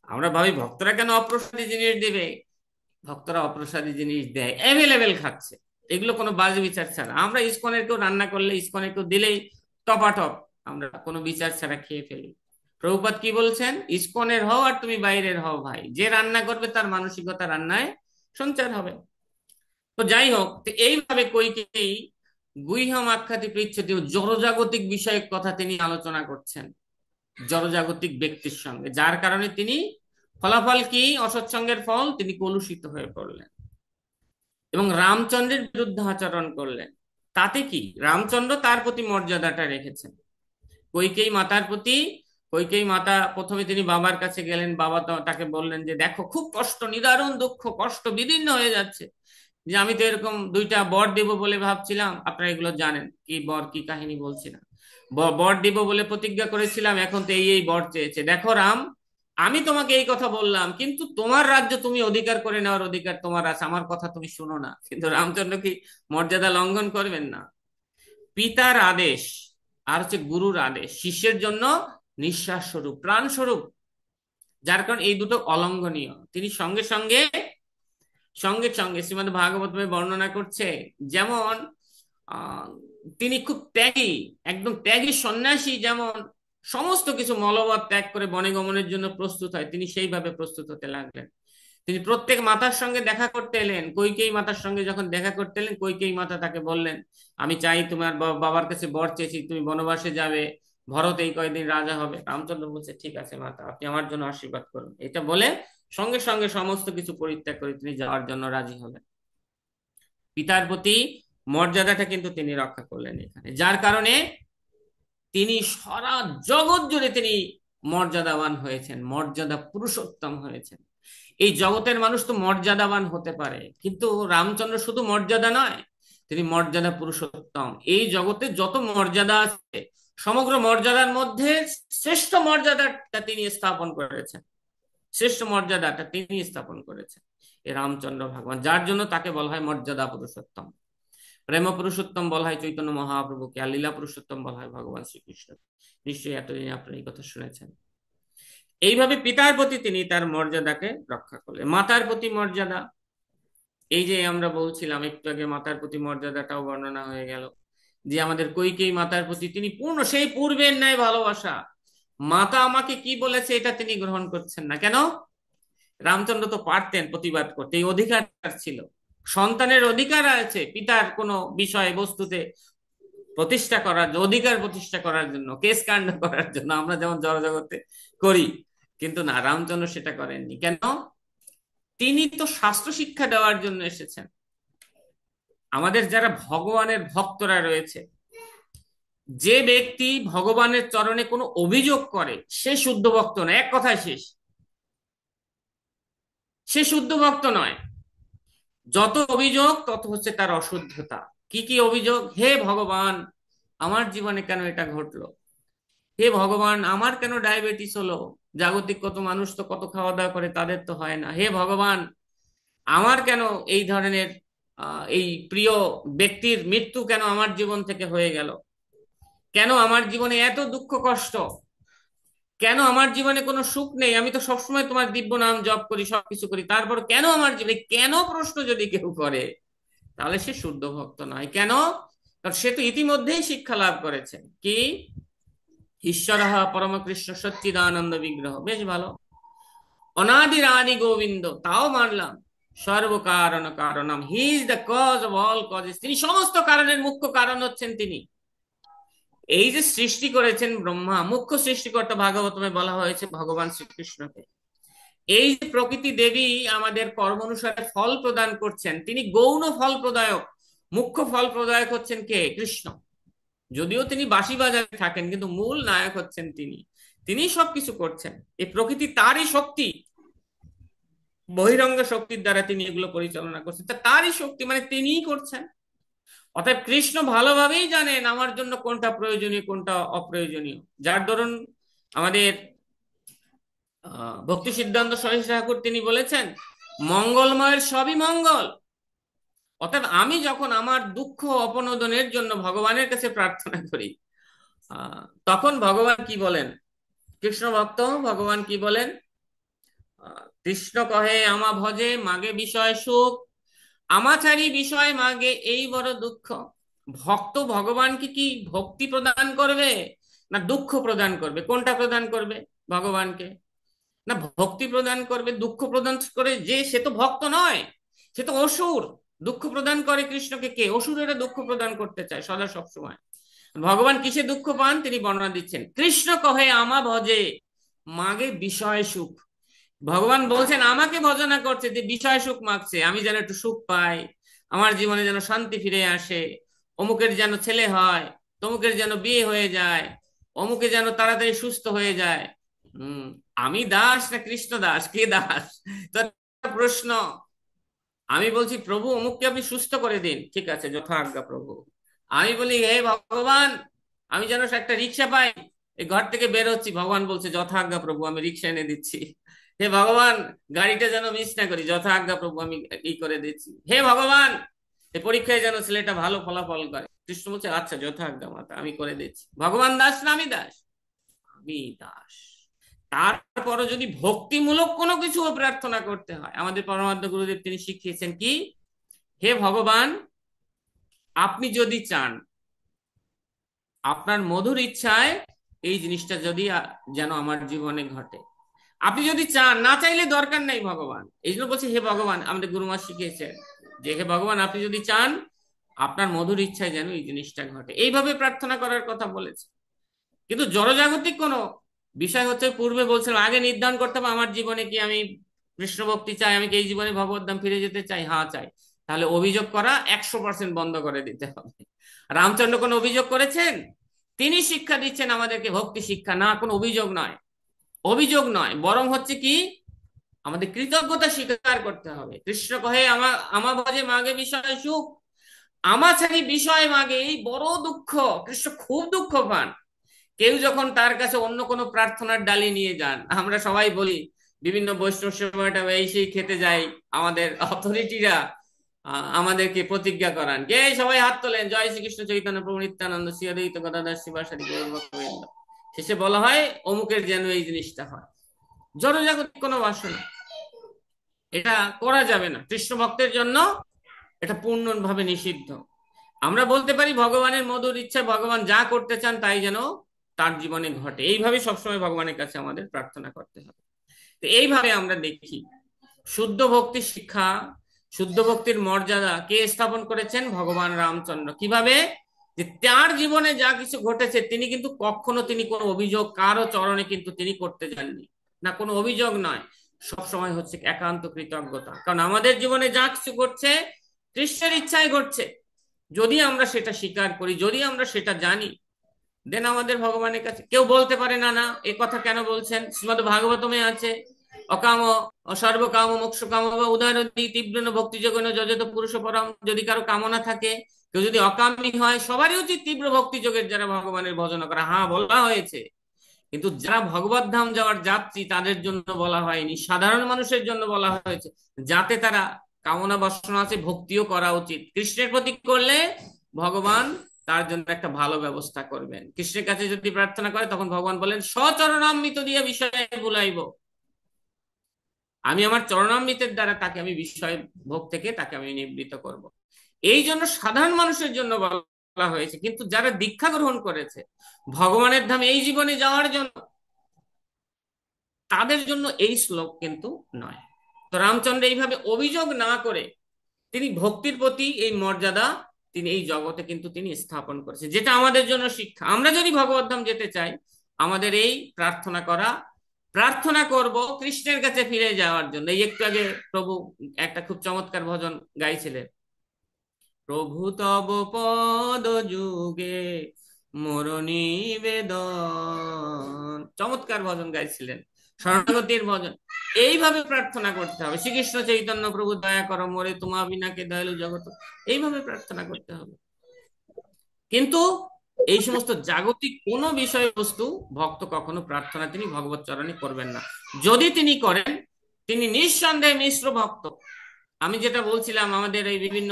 আমরা ভাবি ভক্তরা কেন অপ্রসাদী জিনিস দেবে, ভক্তরা অপ্রসাদী জিনিস দেয়, অ্যাভেলেবেল খাচ্ছে। এগুলো কোনো বাজে বিচার ছাড়া, আমরা ইসকনের কেউ রান্না করলে, ইসকনের কেউ দিলেই টপাটপ আমরা কোনো বিচার ছাড়া খেয়ে ফেলি। প্রভুপাদ কি বলছেন, ইসকনের হও আর তুমি বাইরের হও ভাই, যে রান্না করবে তার মানসিকতা রান্নায় সঞ্চার হবে। তো যাই হোক, তো এইভাবে কইকেই গুহ্যম আখ্যাতি পৃচ্ছতি, জড়জাগতিক বিষয়ক কথা তিনি আলোচনা করছেন জড়জাগতিক ব্যক্তির সঙ্গে, যার কারণে তিনি ফলাফল কি, অসৎসঙ্গের ফল, তিনি কলুষিত হয়ে পড়লেন এবং রামচন্দ্রের বিরুদ্ধে আচরণ করলেন। তাতে কি, রামচন্দ্র তার প্রতি মর্যাদাটা রেখেছেন কৈকেয়ী মাতার প্রতি। কৈকেয়ী মাতা প্রথমে তিনি বাবার কাছে গেলেন, বাবা তাকে বললেন যে দেখো খুব কষ্ট, নিদারুণ দুঃখ, কষ্ট বিদীর্ণ হয়ে যাচ্ছে, যে আমি তো এরকম দুইটা বর দেব বলে ভাবছিলাম, আপনারা এগুলো জানেন কি বর কি কাহিনী বলছি না। বর দেব বলে প্রতিজ্ঞা করেছিলাম, এখন তো এই বর চেয়েছে। দেখো রাম, আমি তোমাকে এই কথা বললাম, কিন্তু তোমার রাজ্য তুমি অধিকার করে নেওয়ার অধিকার তোমার আছে, আমার কথা তুমি শুনো না। কিন্তু রামচন্দ্র কি মর্যাদা লঙ্ঘন করবেন না? পিতার আদেশ আর হচ্ছে গুরুর আদেশ শিষ্যের জন্য নিঃশ্বাস স্বরূপ, প্রাণ স্বরূপ, যার কারণ এই দুটো অলঙ্ঘনীয়। তিনি সঙ্গে সঙ্গে সঙ্গে সঙ্গে শ্রীমদ্ ভাগবতমে বর্ণনা করছে, যেমন আহ, তিনি খুব ত্যাগী, একদম ত্যাগী সন্ন্যাসী, যেমন সমস্ত কিছু মলবৎ ত্যাগ করে বনে গমনের জন্য প্রস্তুত হয়, তিনি সেইভাবে প্রস্তুত হতে লাগলেন। তিনি প্রত্যেক মাতার সঙ্গে দেখা করতে এলেন, কৈকেয়ী মাতার সঙ্গে যখন দেখা করতে এলেন, কৈকেয়ী মাতা তাকে বললেন, আমি চাই, তোমার বাবার কাছে বর চেয়েছি, তুমি বনবাসে যাবে, ভরত এই কয়েকদিন রাজা হবে। রামচন্দ্র বলছে ঠিক আছে মাতা, আপনি আমার জন্য আশীর্বাদ করুন। এটা বলে সঙ্গে সঙ্গে সমস্ত কিছু পরিত্যাগ করে তিনি যাওয়ার জন্য রাজি হলেন। পিতার প্রতি মর্যাদাটা কিন্তু তিনি রক্ষা করলেন এখানে, যার কারণে তিনি সারা জগৎ জুড়ে তিনি মর্যাদাবান হয়েছেন, মর্যাদা পুরুষোত্তম হয়েছেন। এই জগতের মানুষ তো মর্যাদাবান হতে পারে, কিন্তু রামচন্দ্র শুধু মর্যাদা নয়, তিনি মর্যাদা পুরুষোত্তম। এই জগতে যত মর্যাদা আছে, সমগ্র মর্যাদার মধ্যে শ্রেষ্ঠ মর্যাদাটা তিনি স্থাপন করেছেন, শ্রেষ্ঠ মর্যাদাটা তিনি স্থাপন করেছেন এই রামচন্দ্র ভগবান, যার জন্য তাকে বলা হয় মর্যাদা পুরুষোত্তম। প্রেম পুরুষোত্তম বলা হয় চৈতন্য মহাপ্রভুকে, আর লীলা পুরুষোত্তম বলা হয় ভগবান শ্রীকৃষ্ণ। নিশ্চয়ই এতদিন আপনারা এই কথা শুনেছেন। এইভাবে পিতার প্রতি তিনি তার মর্যাদাকে রক্ষা করলেন। মাতার প্রতি মর্যাদা, এই যে আমরা বলছিলাম একটু আগে, মাতার প্রতি মর্যাদাটাও বর্ণনা হয়ে গেল, যে আমাদের কৈকেয়ী মাতার প্রতি তিনি পূর্ণ সেই পূর্বের ন্যায় ভালোবাসা। মাতা আমাকে কি বলেছে এটা তিনি গ্রহণ করছেন না কেন? রামচন্দ্র তো পারতেন প্রতিবাদ করতে, এই অধিকার ছিল, সন্তানের অধিকার আছে পিতার কোনো বিষয় বস্তুতে প্রতিষ্ঠা করার, অধিকার প্রতিষ্ঠা করার জন্য, কেস কাণ্ড করার জন্য, আমরা যেমন জড়জগতে করি। কিন্তু না, রামচন্দ্র সেটা করেননি কেন? তিনি তো শাস্ত্র শিক্ষা দেওয়ার জন্য এসেছেন। আমাদের যারা ভগবানের ভক্তরা রয়েছে, যে ব্যক্তি ভগবানের চরণে কোনো অভিযোগ করে সে শুদ্ধ ভক্ত নয়, এক কথায় শেষ, সে শুদ্ধ ভক্ত নয়। যত অভিযোগ তত হচ্ছে তার অশুদ্ধতা। কি কি অভিযোগ? হে ভগবান, আমার জীবনে কেন এটা ঘটলো? হে ভগবান, আমার কেন ডায়াবেটিস হলো? জাগতিক কত মানুষ তো কত খাওয়া দাওয়া করে, তাদের তো হয় না। হে ভগবান, আমার কেন এই ধরনের এই প্রিয় ব্যক্তির মৃত্যু কেন আমার জীবন থেকে হয়ে গেল? কেন আমার জীবনে এত দুঃখ কষ্ট? কেন আমার জীবনে কোনো সুখ নেই? আমি তো সবসময় তোমার দিব্য নাম জপ করি, সবকিছু করি, তারপর কেন আমার জীবনে, কেন প্রশ্ন যদি কেউ করে তাহলে সে শুদ্ধ ভক্ত নয়। কেন? কারণ সে তো ইতিমধ্যেই শিক্ষা লাভ করেছে কি, ঈশ্বর পরমকৃষ্ণ সচ্চিদানন্দ বিগ্রহ, বেশ ভালো, অনাদির আদি গোবিন্দ, তাও মানলাম, সর্বকারণ কারণম, he is the cause of all causes, তিনি সমস্ত কারণের মুখ্য কারণ হচ্ছেন তিনি। এই যে সৃষ্টি করেছেন ব্রহ্মা, মুখ্য সৃষ্টিকর্তা, ভাগবতমে বলা হয়েছে ভগবান শ্রীকৃষ্ণকে। এই যে প্রকৃতি দেবী আমাদের কর্ম অনুসারে ফল প্রদান করছেন, তিনি গৌণ ফল প্রদায়ক, মুখ্য ফল প্রদায়ক হচ্ছেন কে? কৃষ্ণ। যদিও তিনি বাঁশি বাজাতে থাকেন, কিন্তু মূল নায়ক হচ্ছেন তিনি, তিনি সবকিছু করছেন। এই প্রকৃতি তারই শক্তি, বহিরঙ্গ শক্তির দ্বারা তিনি এগুলো পরিচালনা করছেন, তা তারই শক্তি, মানে তিনিই করছেন। অতএব কৃষ্ণ ভালোভাবেই জানেন আমার জন্য কোনটা প্রয়োজনীয় কোনটা অপ্রয়োজনীয়। যার দরুন আমাদের ভক্তি সিদ্ধান্ত সহিষ্ণু ঠাকুর তিনি বলেছেন মঙ্গলময়ের সবই মঙ্গল। অর্থাৎ আমি যখন আমার দুঃখ অপনোদনের জন্য ভগবানের কাছে প্রার্থনা করি, তখন ভগবান কি বলেন? কৃষ্ণ ভক্ত ভগবান কি বলেন? কৃষ্ণ কহে আমা ভজে মাগে বিষয় সুখ, আমাচারী বিষয় মাগে এই বড় দুঃখ। ভক্ত ভগবানকে কি ভক্তি প্রদান করবে না দুঃখ প্রদান করবে? কোনটা প্রদান করবে ভগবানকে? না ভক্তি প্রদান করবে। দুঃখ প্রদান করে যে, সে তো ভক্ত নয়, সে তো অসুর। দুঃখ প্রদান করে কৃষ্ণকে কে? অসুরেরা দুঃখ প্রদান করতে চায় সদা সব সময়। ভগবান কিসে দুঃখ পান তিনি বর্ণনা দিচ্ছেন, কৃষ্ণ কহে আমা ভজে মাগে বিষয় সুখ। ভগবান বলছেন আমাকে ভজনা করছে, যে বিষয় সুখ মাগছে, আমি যেন একটু সুখ পাই, আমার জীবনে যেন শান্তি ফিরে আসে, অমুকের যেন ছেলে হয়, তমুকের যেন বিয়ে হয়ে যায়, অমুকে যেন তাড়াতাড়ি সুস্থ হয়ে যায়। হম আমি দাস না কৃষ্ণ দাস? কে দাস? তো একটা প্রশ্ন। আমি বলছি প্রভু অমুককে আপনি সুস্থ করে দিন, ঠিক আছে যথা আজ্ঞা প্রভু। আমি বলি হে ভগবান, আমি যেন একটা রিক্সা পাই, এই ঘর থেকে বের হচ্ছি, ভগবান বলছে যথা আজ্ঞা প্রভু, আমি রিক্সা এনে দিচ্ছি। হে ভগবান, গাড়িটা যেন মিস না করি, যথা আজ্ঞা প্রভু, আমি ই করে দিচ্ছি। হে ভগবান, এই পরীক্ষায় যেন ছেলেটা ভালো ফলাফল করে। কৃষ্ণ বলছে আচ্ছা যথা আজ্ঞা মাতা, আমি করে দিচ্ছি। ভগবান দাস না আমি দাস? আমি দাস। তারপরে যদি ভক্তিমূলক কোনো কিছু প্রার্থনা করতে হয়, আমাদের পরমাত্মা গুরুদেব তিনি শিখিয়েছেন কি, হে ভগবান, আপনি যদি চান, আপনার মধুর ইচ্ছায় এই জিনিসটা যদি যেন আমার জীবনে ঘটে, আপনি যদি চান, না চাইলে দরকার নেই ভগবান। এই জন্য বলছি হে ভগবান, আমাদের গুরুমা শিখিয়েছেন যে হে ভগবান আপনি যদি চান, আপনার মধুর ইচ্ছায় যেন এই জিনিসটা ঘটে, এইভাবে প্রার্থনা করার কথা বলেছে। কিন্তু জড়জাগতিক কোনো বিষয় হচ্ছে, পূর্বে বলছিলাম, আগে নির্ধারণ করতে হবে আমার জীবনে কি আমি কৃষ্ণ ভক্তি চাই, আমি কি এই জীবনে ভগবত ধাম ফিরে যেতে চাই, হ্যাঁ চাই। তাহলে অভিযোগ করা 100% বন্ধ করে দিতে হবে। রামচন্দ্র কোন অভিযোগ করেছেন? তিনি শিক্ষা দিচ্ছেন আমাদেরকে ভক্তি শিক্ষা, না কোনো অভিযোগ নয়। অভিযোগ নয়, বরং হচ্ছে কি, আমাদের কৃতজ্ঞতা স্বীকার করতে হবে। কৃষ্ণ কহে আমা ভজে মাগে বিষয় সুখ, আমা ছাড়ি বিষয় মাগে এই বড় দুঃখ। কৃষ্ণ খুব দুঃখ পান। কেউ যখন তার কাছে অন্য কোনো প্রার্থনার ডালি নিয়ে যান, আমরা সবাই বলি বিভিন্ন বৈষ্ণব সেবাটা এই সেই খেতে যাই, আমাদের অথরিটিরা আমাদেরকে প্রতিজ্ঞা করান, কে সবাই হাত তোলেন, জয় শ্রীকৃষ্ণ চৈতন্য প্রভু নিত্যানন্দ শ্রী অদ্বৈত গদাধর শিবাসারি গৌর ভক্তবৃন্দ। শেষে বলা হয় অমুকের যেন এই জিনিসটা হয়। জড়জাগতিক কোনো বাসনা, এটা করা যাবে না কৃষ্ণ ভক্তের জন্য, এটা পূর্ণভাবে নিষিদ্ধ। আমরা বলতে পারি ভগবানের মধুর ইচ্ছা, ভগবান যা করতে চান তাই যেন তার জীবনে ঘটে, এইভাবে সবসময় ভগবানের কাছে আমাদের প্রার্থনা করতে হবে। তো এইভাবে আমরা দেখি শুদ্ধ ভক্তি শিক্ষা, শুদ্ধ ভক্তির মর্যাদা কে স্থাপন করেছেন? ভগবান রামচন্দ্র। কিভাবে? যে তার জীবনে যা কিছু ঘটেছে, তিনি কিন্তু কখনো তিনি কোনো অভিযোগ কারো চরণে কিন্তু তিনি করতে যাননি, না কোনো অভিযোগ নয়, সব সময় হচ্ছে একান্ত কৃতজ্ঞতা। কারণ আমাদের জীবনে যা কিছু ঘটছে কৃষ্ণের ইচ্ছায় ঘটছে। যদি আমরা সেটা স্বীকার করি, যদি আমরা সেটা জানি, দেন আমাদের ভগবানের কাছে কেউ বলতে পারে না না এ কথা কেন বলছেন। শ্রীমদ ভাগবতমে আছে অকাম সর্বকাম মোক্ষ কাম বা উদাহরণী তীব্র ভক্তি যোগন যজত পুরুষ পরম। যদি কারো কামনা থাকে, কেউ যদি অকামী হয়, সবারই উচিত তীব্র ভক্তি যোগের যারা ভগবানের ভজনা করা, হ্যাঁ বলা হয়েছে। কিন্তু যারা ভগবত ধাম যাওয়ার যাত্রী তাদের জন্য বলা হয়নি, সাধারণ মানুষের জন্য বলা হয়েছে, যাতে তারা কামনা বাসনা আছে ভক্তিও করা উচিত। কৃষ্ণের প্রতি করলে ভগবান তার জন্য একটা ভালো ব্যবস্থা করবেন। কৃষ্ণের কাছে যদি প্রার্থনা করে, তখন ভগবান বলেন সচরণামৃত দিয়ে বিষয়ে ভুলাইব, আমি আমার চরণামৃতের দ্বারা তাকে আমি বিষয় ভোগ থেকে তাকে আমি নিবৃত্ত করব। এই জন্য সাধারণ মানুষের জন্য বলা হয়েছে, কিন্তু যারা দীক্ষা গ্রহণ করেছে ভগবানের ধাম এই জীবনে যাওয়ার জন্য, তাদের জন্য এই শ্লোক কিন্তু নয়। তো রামচন্দ্র এইভাবে অভিযোগ না করে তিনি ভক্তির প্রতি এই মর্যাদা তিনি এই জগতে কিন্তু তিনি স্থাপন করেছেন, যেটা আমাদের জন্য শিক্ষা। আমরা যদি ভগবত ধাম যেতে চাই, আমাদের এই প্রার্থনা করা, প্রার্থনা করব কৃষ্ণের কাছে ফিরে যাওয়ার জন্য। এই একটু আগে প্রভু একটা খুব চমৎকার ভজন গাইছিলেন, প্রভু তব পদ যুগে মোর নিবেদন, চমৎকার ভজন গাইছিলেন, শরণাগতির ভজন। এইভাবে প্রার্থনা করতে হবে, শ্রীকৃষ্ণ চৈতন্য প্রভু দয়া করো মোরে তোমা বিনাকে দয়ালু জগত, এইভাবে প্রার্থনা করতে হবে। কিন্তু এই সমস্ত জাগতিক কোনো বিষয়বস্তু ভক্ত কখনো প্রার্থনা তিনি ভগবত চরণে করবেন না। যদি তিনি করেন, তিনি নিঃসন্দেহে মিশ্র ভক্ত। আমি যেটা বলছিলাম, আমাদের এই বিভিন্ন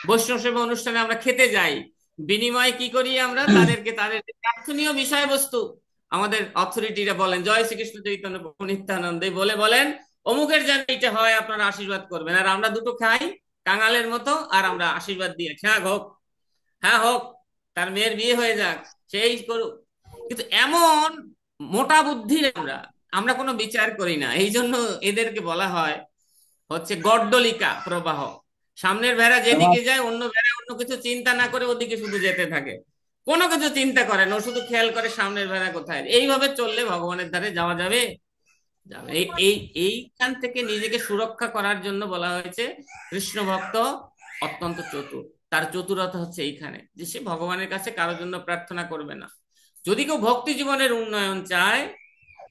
বৈষ্ণব সেবা অনুষ্ঠানে আমরা খেতে যাই, বিনিময়ে কি করি আমরা, তাদেরকে তাদের যে প্রার্থনীয় বিষয়বস্তু আমাদের অথরিটিরা বলেন, জয় শ্রীকৃষ্ণ চৈতন্য প্রভু নিত্যানন্দে বলে বলেন অমুকের যেন এটা হয়, আপনারা আশীর্বাদ করবেন। আর আমরা দুটো খাই কাঙালের মতো, আর আমরা আশীর্বাদ দিয়ে, হ্যাঁ হোক, হ্যাঁ হোক, তার মেয়ের বিয়ে হয়ে যাক, সেই করুক। কিন্তু এমন মোটা বুদ্ধির আমরা আমরা কোনো বিচার করি না। এই জন্য এদেরকে বলা হয় হচ্ছে গড্ডলিকা প্রবাহ। সামনের ভেড়া যেদিকে যায়, অন্য ভেড়া অন্য কিছু চিন্তা না করে ওদিকে শুধু যেতে থাকে, কোনো কিছু চিন্তা করে না, ও শুধু খেয়াল করে সামনের ভেড়া কোথায়। এইভাবে চললে ভগবানের ধারে যাওয়া যাবে? যাবে। এই এই এইখান থেকে নিজেকে সুরক্ষা করার জন্য বলা হয়েছে কৃষ্ণ ভক্ত অত্যন্ত চতুর। তার চতুরতা হচ্ছে এইখানে যে সে ভগবানের কাছে কারোর জন্য প্রার্থনা করবে না। যদি কেউ ভক্তি জীবনের উন্নয়ন চায়,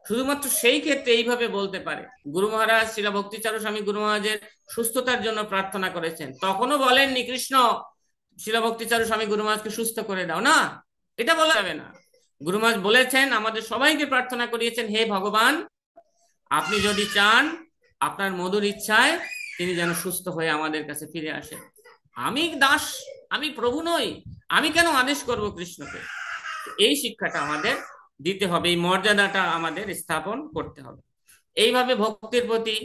শুধুমাত্র সেই ক্ষেত্রে এইভাবে বলতে পারে। গুরু মহারাজ শিলা ভক্তিচারু স্বামী গুরু মহারাজের সুস্থতার জন্য প্রার্থনা করেছেন, তখনও বলেননি কৃষ্ণ শিলা ভক্তিচারু স্বামী গুরু মহারাজকে সুস্থ করে দাও, না, এটা বলা যাবে না। গুরু মহারাজ বলেছেন, আমাদের সবাইকে প্রার্থনা করিয়েছেন, হে ভগবান, আপনি যদি চান, আপনার মধুর ইচ্ছায় তিনি যেন সুস্থ হয়ে আমাদের কাছে ফিরে আসেন। আমি দাস, আমি প্রভু নই, আমি কেন আদেশ করব কৃষ্ণকে? এই শিক্ষাটা আমাদের দিতে হবে, এই মর্যাদাটা আমাদের স্থাপন করতে হবে। এইভাবে ভক্তির প্রতি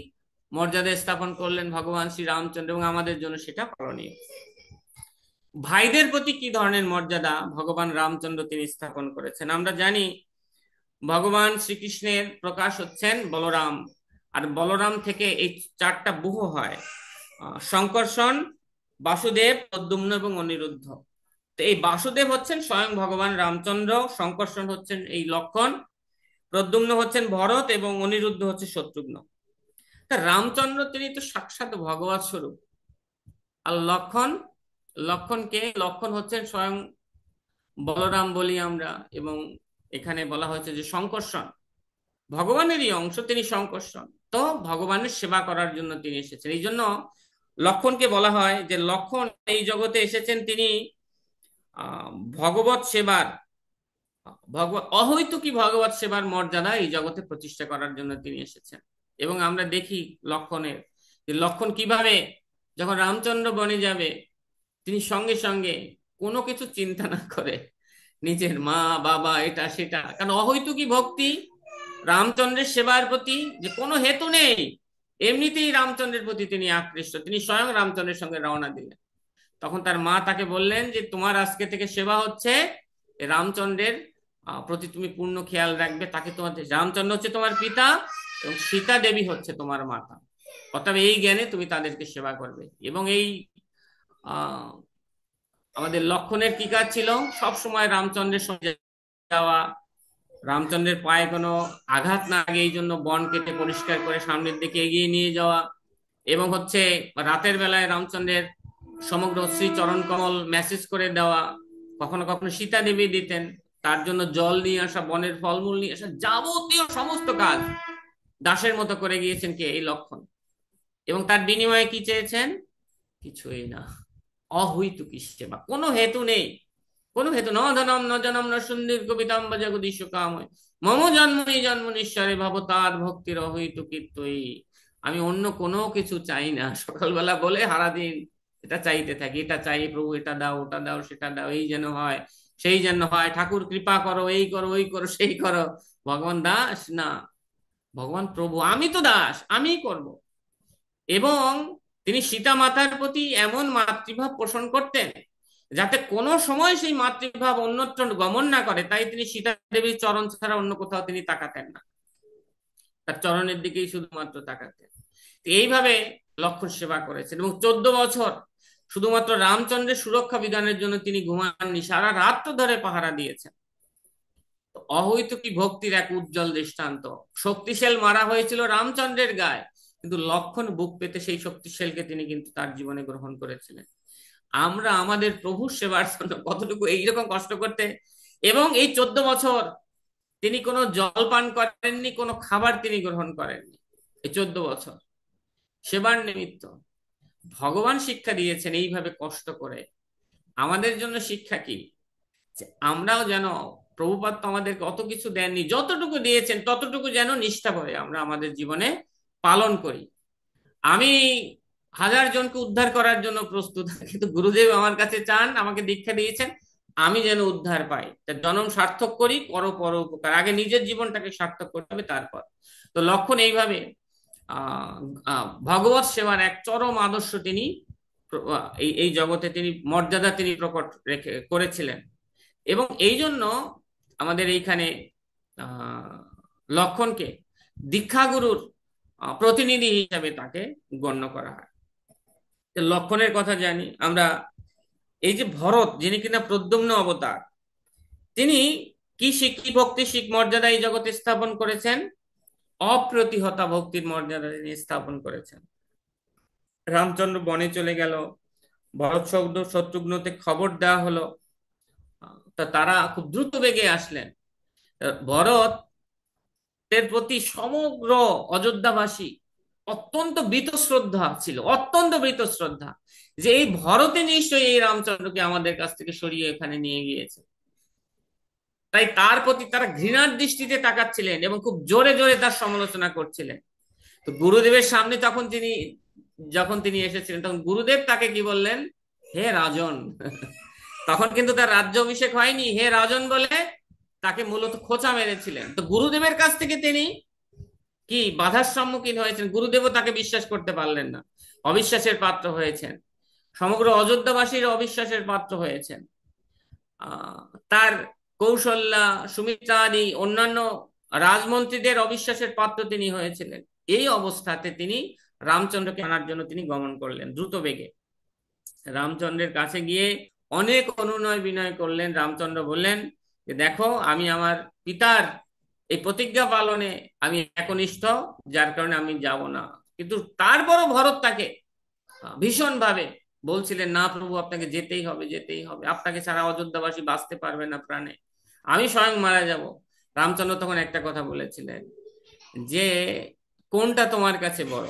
মর্যাদা স্থাপন করলেন ভগবান শ্রী রামচন্দ্র, এবং আমাদের জন্য সেটা করণীয়। ভাইদের প্রতি কি ধরনের মর্যাদা ভগবান রামচন্দ্র তিনি স্থাপন করেছেন? আমরা জানি ভগবান শ্রীকৃষ্ণের প্রকাশ হচ্ছেন বলরাম, আর বলরাম থেকে এই চারটা বুহ হয়, সংকর্ষণ, বাসুদেব, প্রদ্যুম্ন এবং অনিরুদ্ধ। তো এই বাসুদেব হচ্ছেন স্বয়ং ভগবান রামচন্দ্র, সংকর্ষণ হচ্ছেন এই লক্ষণ, প্রদ্যুম্ন হচ্ছেন ভরত, এবং অনিরুদ্ধ হচ্ছে শত্রুঘ্ন। তা রামচন্দ্র তিনি তো সাক্ষাৎ ভগবৎ স্বরূপ। আর লক্ষণ, লক্ষণ হচ্ছেন স্বয়ং বলরাম বলি আমরা। এবং এখানে বলা হয়েছে যে সংকর্ষণ ভগবানেরই অংশ, তিনি সংকর্ষণ। তো ভগবানের সেবা করার জন্য তিনি এসেছেন। এই জন্য লক্ষণকে বলা হয় যে লক্ষণ এই জগতে এসেছেন তিনি আহ ভগবত সেবার, অহৈতুকী ভগবত সেবার মর্যাদা এই জগতে প্রতিষ্ঠা করার জন্য তিনি এসেছেন। এবং আমরা দেখি লক্ষণের, যে লক্ষণ কিভাবে যখন রামচন্দ্র বনে যাবে, তিনি সঙ্গে সঙ্গে কোনো কিছু চিন্তা না করে নিজের মা বাবা এটা সেটা, কারণ অহৈতুকী ভক্তি রামচন্দ্রের সেবার প্রতি, যে কোনো হেতু নেই, এমনিতেই রামচন্দ্রের প্রতি তিনি আকৃষ্ট, তিনি স্বয়ং রামচন্দ্রের সঙ্গে রওনা দিলেন। তখন তার মা তাকে বললেন যে তোমার আজকে থেকে সেবা হচ্ছে রামচন্দ্রের প্রতি, তুমি পূর্ণ খেয়াল রাখবে তাকে, তোমার রামচন্দ্র হচ্ছে তোমার পিতা এবং সীতা দেবী হচ্ছে তোমার মাতা, অর্থাৎ এই জ্ঞানে তুমি তাদেরকে সেবা করবে। এবং এই আহ আমাদের লক্ষণের কি কাজ ছিল? সব সময় রামচন্দ্রের সঙ্গে যাওয়া, রামচন্দ্রের পায়ে কোনো আঘাত না লাগে এই জন্য বন কেটে পরিষ্কার করে সামনের দিকে এগিয়ে নিয়ে যাওয়া, এবং হচ্ছে রাতের বেলায় রামচন্দ্রের সমগ্র শ্রী চরণ কমল মেসেজ করে দেওয়া। কখনো কখনো সীতা দেবী দিতেন, তার জন্য জল নিয়ে আসা, বনের ফলমূল নিয়ে আসা, যাবতীয় সমস্ত কাজ দাসের মতো করে গিয়েছেন কে? এই লক্ষণ। এবং তার বিনিময়ে কি চেয়েছেন? কিছুই না, অহৈতুকী সেবা, কোনো হেতু নেই, কোনো হেতু। ন ধনম ন জনম ন সুন্দর কবিতাম বা জগদীশ কাময়, মম জন্মনি জন্ম নিঃস্বরে ভাব তার ভক্তির অহৈতুকীত্বই। আমি অন্য কোনো কিছু চাই না, সকালবেলা বলে সারাদিন এটা চাইতে থাকি, এটা চাই প্রভু, এটা দাও, ওটা দাও, সেটা দাও, এই যেন হয়, সেই যেন হয়, ঠাকুর কৃপা করো, এই করো, ওই করো, সেই করো। ভগবান দাস না, ভগবান প্রভু, আমি তো দাস, আমিই করব। এবং তিনি সীতা মাতার প্রতি এমন মাতৃভাব পোষণ করতেন যাতে কোনো সময় সেই মাতৃভাব অন্যত্র গমন না করে, তাই তিনি সীতা দেবীর চরণ ছাড়া অন্য কোথাও তিনি তাকাতেন না, তার চরণের দিকেই শুধুমাত্র তাকাতেন। এইভাবে লক্ষণ সেবা করেছেন, এবং 14 বছর শুধুমাত্র রামচন্দ্রের সুরক্ষা বিধানের জন্য তিনি ঘুমাননি, সারা রাত ধরে পাহারা দিয়েছেন। অহৈতুকী ভক্তির এক উজ্জ্বল দৃষ্টান্ত। শক্তিশাল মারা হয়েছিল রামচন্দ্রের গায়ে, কিন্তু লক্ষণ বুক পেতে সেই শক্তিশালকে তিনি কিন্তু তার জীবনে গ্রহণ করেছিলেন। আমরা আমাদের প্রভুর সেবার জন্য কতটুকু এইরকম কষ্ট করতে, এবং এই 14 বছর তিনি কোনো জল পান করেননি, কোনো খাবার তিনি গ্রহণ করেননি, এই 14 বছর সেবার নিমিত্ত। ভগবান শিক্ষা দিয়েছেন এইভাবে কষ্ট করে। আমাদের জন্য শিক্ষা কি? যে আমরাও যেন, প্রভুপাদ তো আমাদেরকে অত কিছু দেননি, যতটুকু দিয়েছেন ততটুকু যেন নিষ্ঠাভরে আমরা আমাদের জীবনে পালন করি। আমি হাজার জনকে উদ্ধার করার জন্য প্রস্তুত, কিন্তু গুরুদেব আমার কাছে চান, আমাকে দীক্ষা দিয়েছেন আমি যেন উদ্ধার পাই। তা জনম সার্থক করি, পর উপকার, আগে নিজের জীবনটাকে সার্থক করতে হবে তারপর। তো লক্ষণ এইভাবে আহ ভগবত সেবার এক চরম আদর্শ তিনি এই এই জগতে তিনি মর্যাদা তিনি প্রকট রেখে করেছিলেন। এবং এই জন্য আমাদের এইখানে আহ লক্ষণকে দীক্ষাগুরুর প্রতিনিধি হিসাবে তাকে গণ্য করা হয়। তো লক্ষণের কথা জানি আমরা, এই যে ভরত যিনি কিনা প্রদ্যুম্ন অবতার, তিনি কি ভক্তি শিখ মর্যাদা এই জগতে স্থাপন করেছেন? অপ্রতিহতা ভক্তির মর্যাদা তিনি স্থাপন করেছেন। রামচন্দ্র বনে চলে গেল, ভরত শত্রুঘ্নতে খবর দেওয়া হলো, তা তারা খুব দ্রুত বেগে আসলেন। ভরতের প্রতি সমগ্র অযোধ্যাবাসী অত্যন্ত বীতশ্রদ্ধা ছিল, অত্যন্ত বীতশ্রদ্ধা, যে এই ভরতে নিশ্চয়ই এই রামচন্দ্রকে আমাদের কাছ থেকে সরিয়ে এখানে নিয়ে গিয়েছে। তাই তার প্রতি তারা ঘৃণার দৃষ্টিতে তাকাচ্ছিলেন এবং খুব জোরে জোরে তার সমালোচনা করছিলেন। তো গুরুদেবের সামনে যখন তিনি এসেছিলেন, তখন গুরুদেব তাকে কি বললেন? হে রাজন। তখন কিন্তু তার রাজ্য অভিষেক হয়নি, হে রাজন বলে তাকে মূলত খোঁচা মেরেছিলেন। তো গুরুদেবের কাছ থেকে তিনি কি বাধার সম্মুখীন হয়েছেন, গুরুদেবও তাকে বিশ্বাস করতে পারলেন না, অবিশ্বাসের পাত্র হয়েছেন। সমগ্র অযোধ্যাবাসীর অবিশ্বাসের পাত্র হয়েছেন। আহ তার কৌশল্যা, সুমিত্রা আদি অন্যান্য রাজমন্ত্রীদের অবিশ্বাসের পাত্র তিনি হয়েছিলেন। এই অবস্থাতে তিনি রামচন্দ্রকে আনার জন্য তিনি গমন করলেন দ্রুত বেগে। রামচন্দ্রের কাছে গিয়ে অনেক অনুনয় বিনয় করলেন। রামচন্দ্র বললেন যে দেখো, আমি আমার পিতার এই প্রতিজ্ঞা পালনে আমি একনিষ্ঠ, যার কারণে আমি যাব না। কিন্তু তারপরও ভরত তাকে ভীষণ ভাবে বলছিলেন, না প্রভু, আপনাকে যেতেই হবে, যেতেই হবে, আপনাকে ছাড়া অযোধ্যাবাসী বাঁচতে পারবে না প্রাণে, আমি স্বয়ং মারা যাব। রামচন্দ্র তখন একটা কথা বলেছিলেন যে কোনটা তোমার কাছে বড়,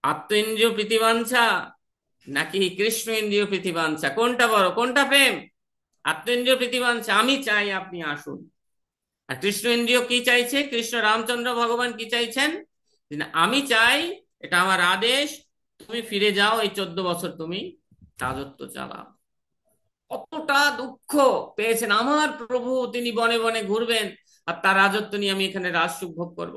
আত্ম ইন্দ্রিয় প্রীতিবাঞ্ছা নাকি কৃষ্ণ ইন্দ্রিয় প্রীতিবাঞ্ছা? কোনটা বড়, কোনটা প্রেম? আত্ম ইন্দ্রিয় প্রীতিবাঞ্ছা, আমি চাই আপনি আসুন। আর কৃষ্ণ ইন্দ্রিয় কি চাইছে? কৃষ্ণ রামচন্দ্র ভগবান কি চাইছেন? যে না, আমি চাই, এটা আমার আদেশ, তুমি ফিরে যাও, এই 14 বছর তুমি রাজত্ব চালাও। কতটা দুঃখ পেয়েছেন আমার প্রভু, তিনি বনে বনে ঘুরবেন আর তার রাজত্ব নিয়ে আমি এখানে রাজসুখ ভোগ করব।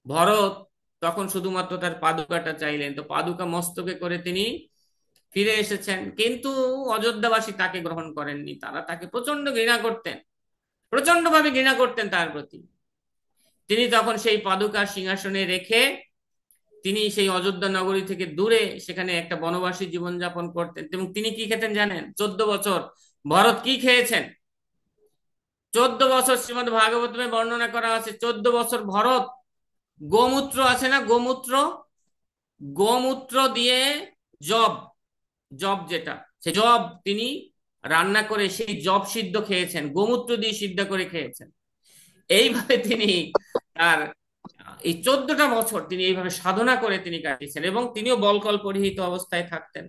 ভরত তখন শুধুমাত্র তার পাদুকাটা চাইলেন, তো পাদুকা মস্তকে করে তিনি ফিরে এসেছেন। কিন্তু অযোধ্যাবাসী তাকে গ্রহণ করেননি, তারা তাকে প্রচন্ড ঘৃণা করতেন, প্রচন্ড ভাবে ঘৃণা করতেন তার প্রতি। তিনি তখন সেই পাদুকা সিংহাসনে রেখে তিনি সেই অযোধ্যা নগরী থেকে দূরে সেখানে একটা বনবাসী জীবনযাপন করতেন। এবং তিনি কি খেতেন জানেন? 14 বছর ভরত কি খেয়েছেন? 14 বছর শ্রীমদ ভাগবতমে বর্ণনা করা আছে, 14 বছর ভরত গোমূত্র আছে না, গোমূত্র, গোমূত্র দিয়ে জব, জব যেটা, সে জব তিনি রান্না করে সেই জব সিদ্ধ খেয়েছেন, গোমূত্র দিয়ে সিদ্ধ করে খেয়েছেন। এইভাবে তিনি তার এই 14টা বছর তিনি এইভাবে সাধনা করে তিনি কাটিয়েছেন। এবং তিনিও বলকল পরিহিত অবস্থায় থাকতেন।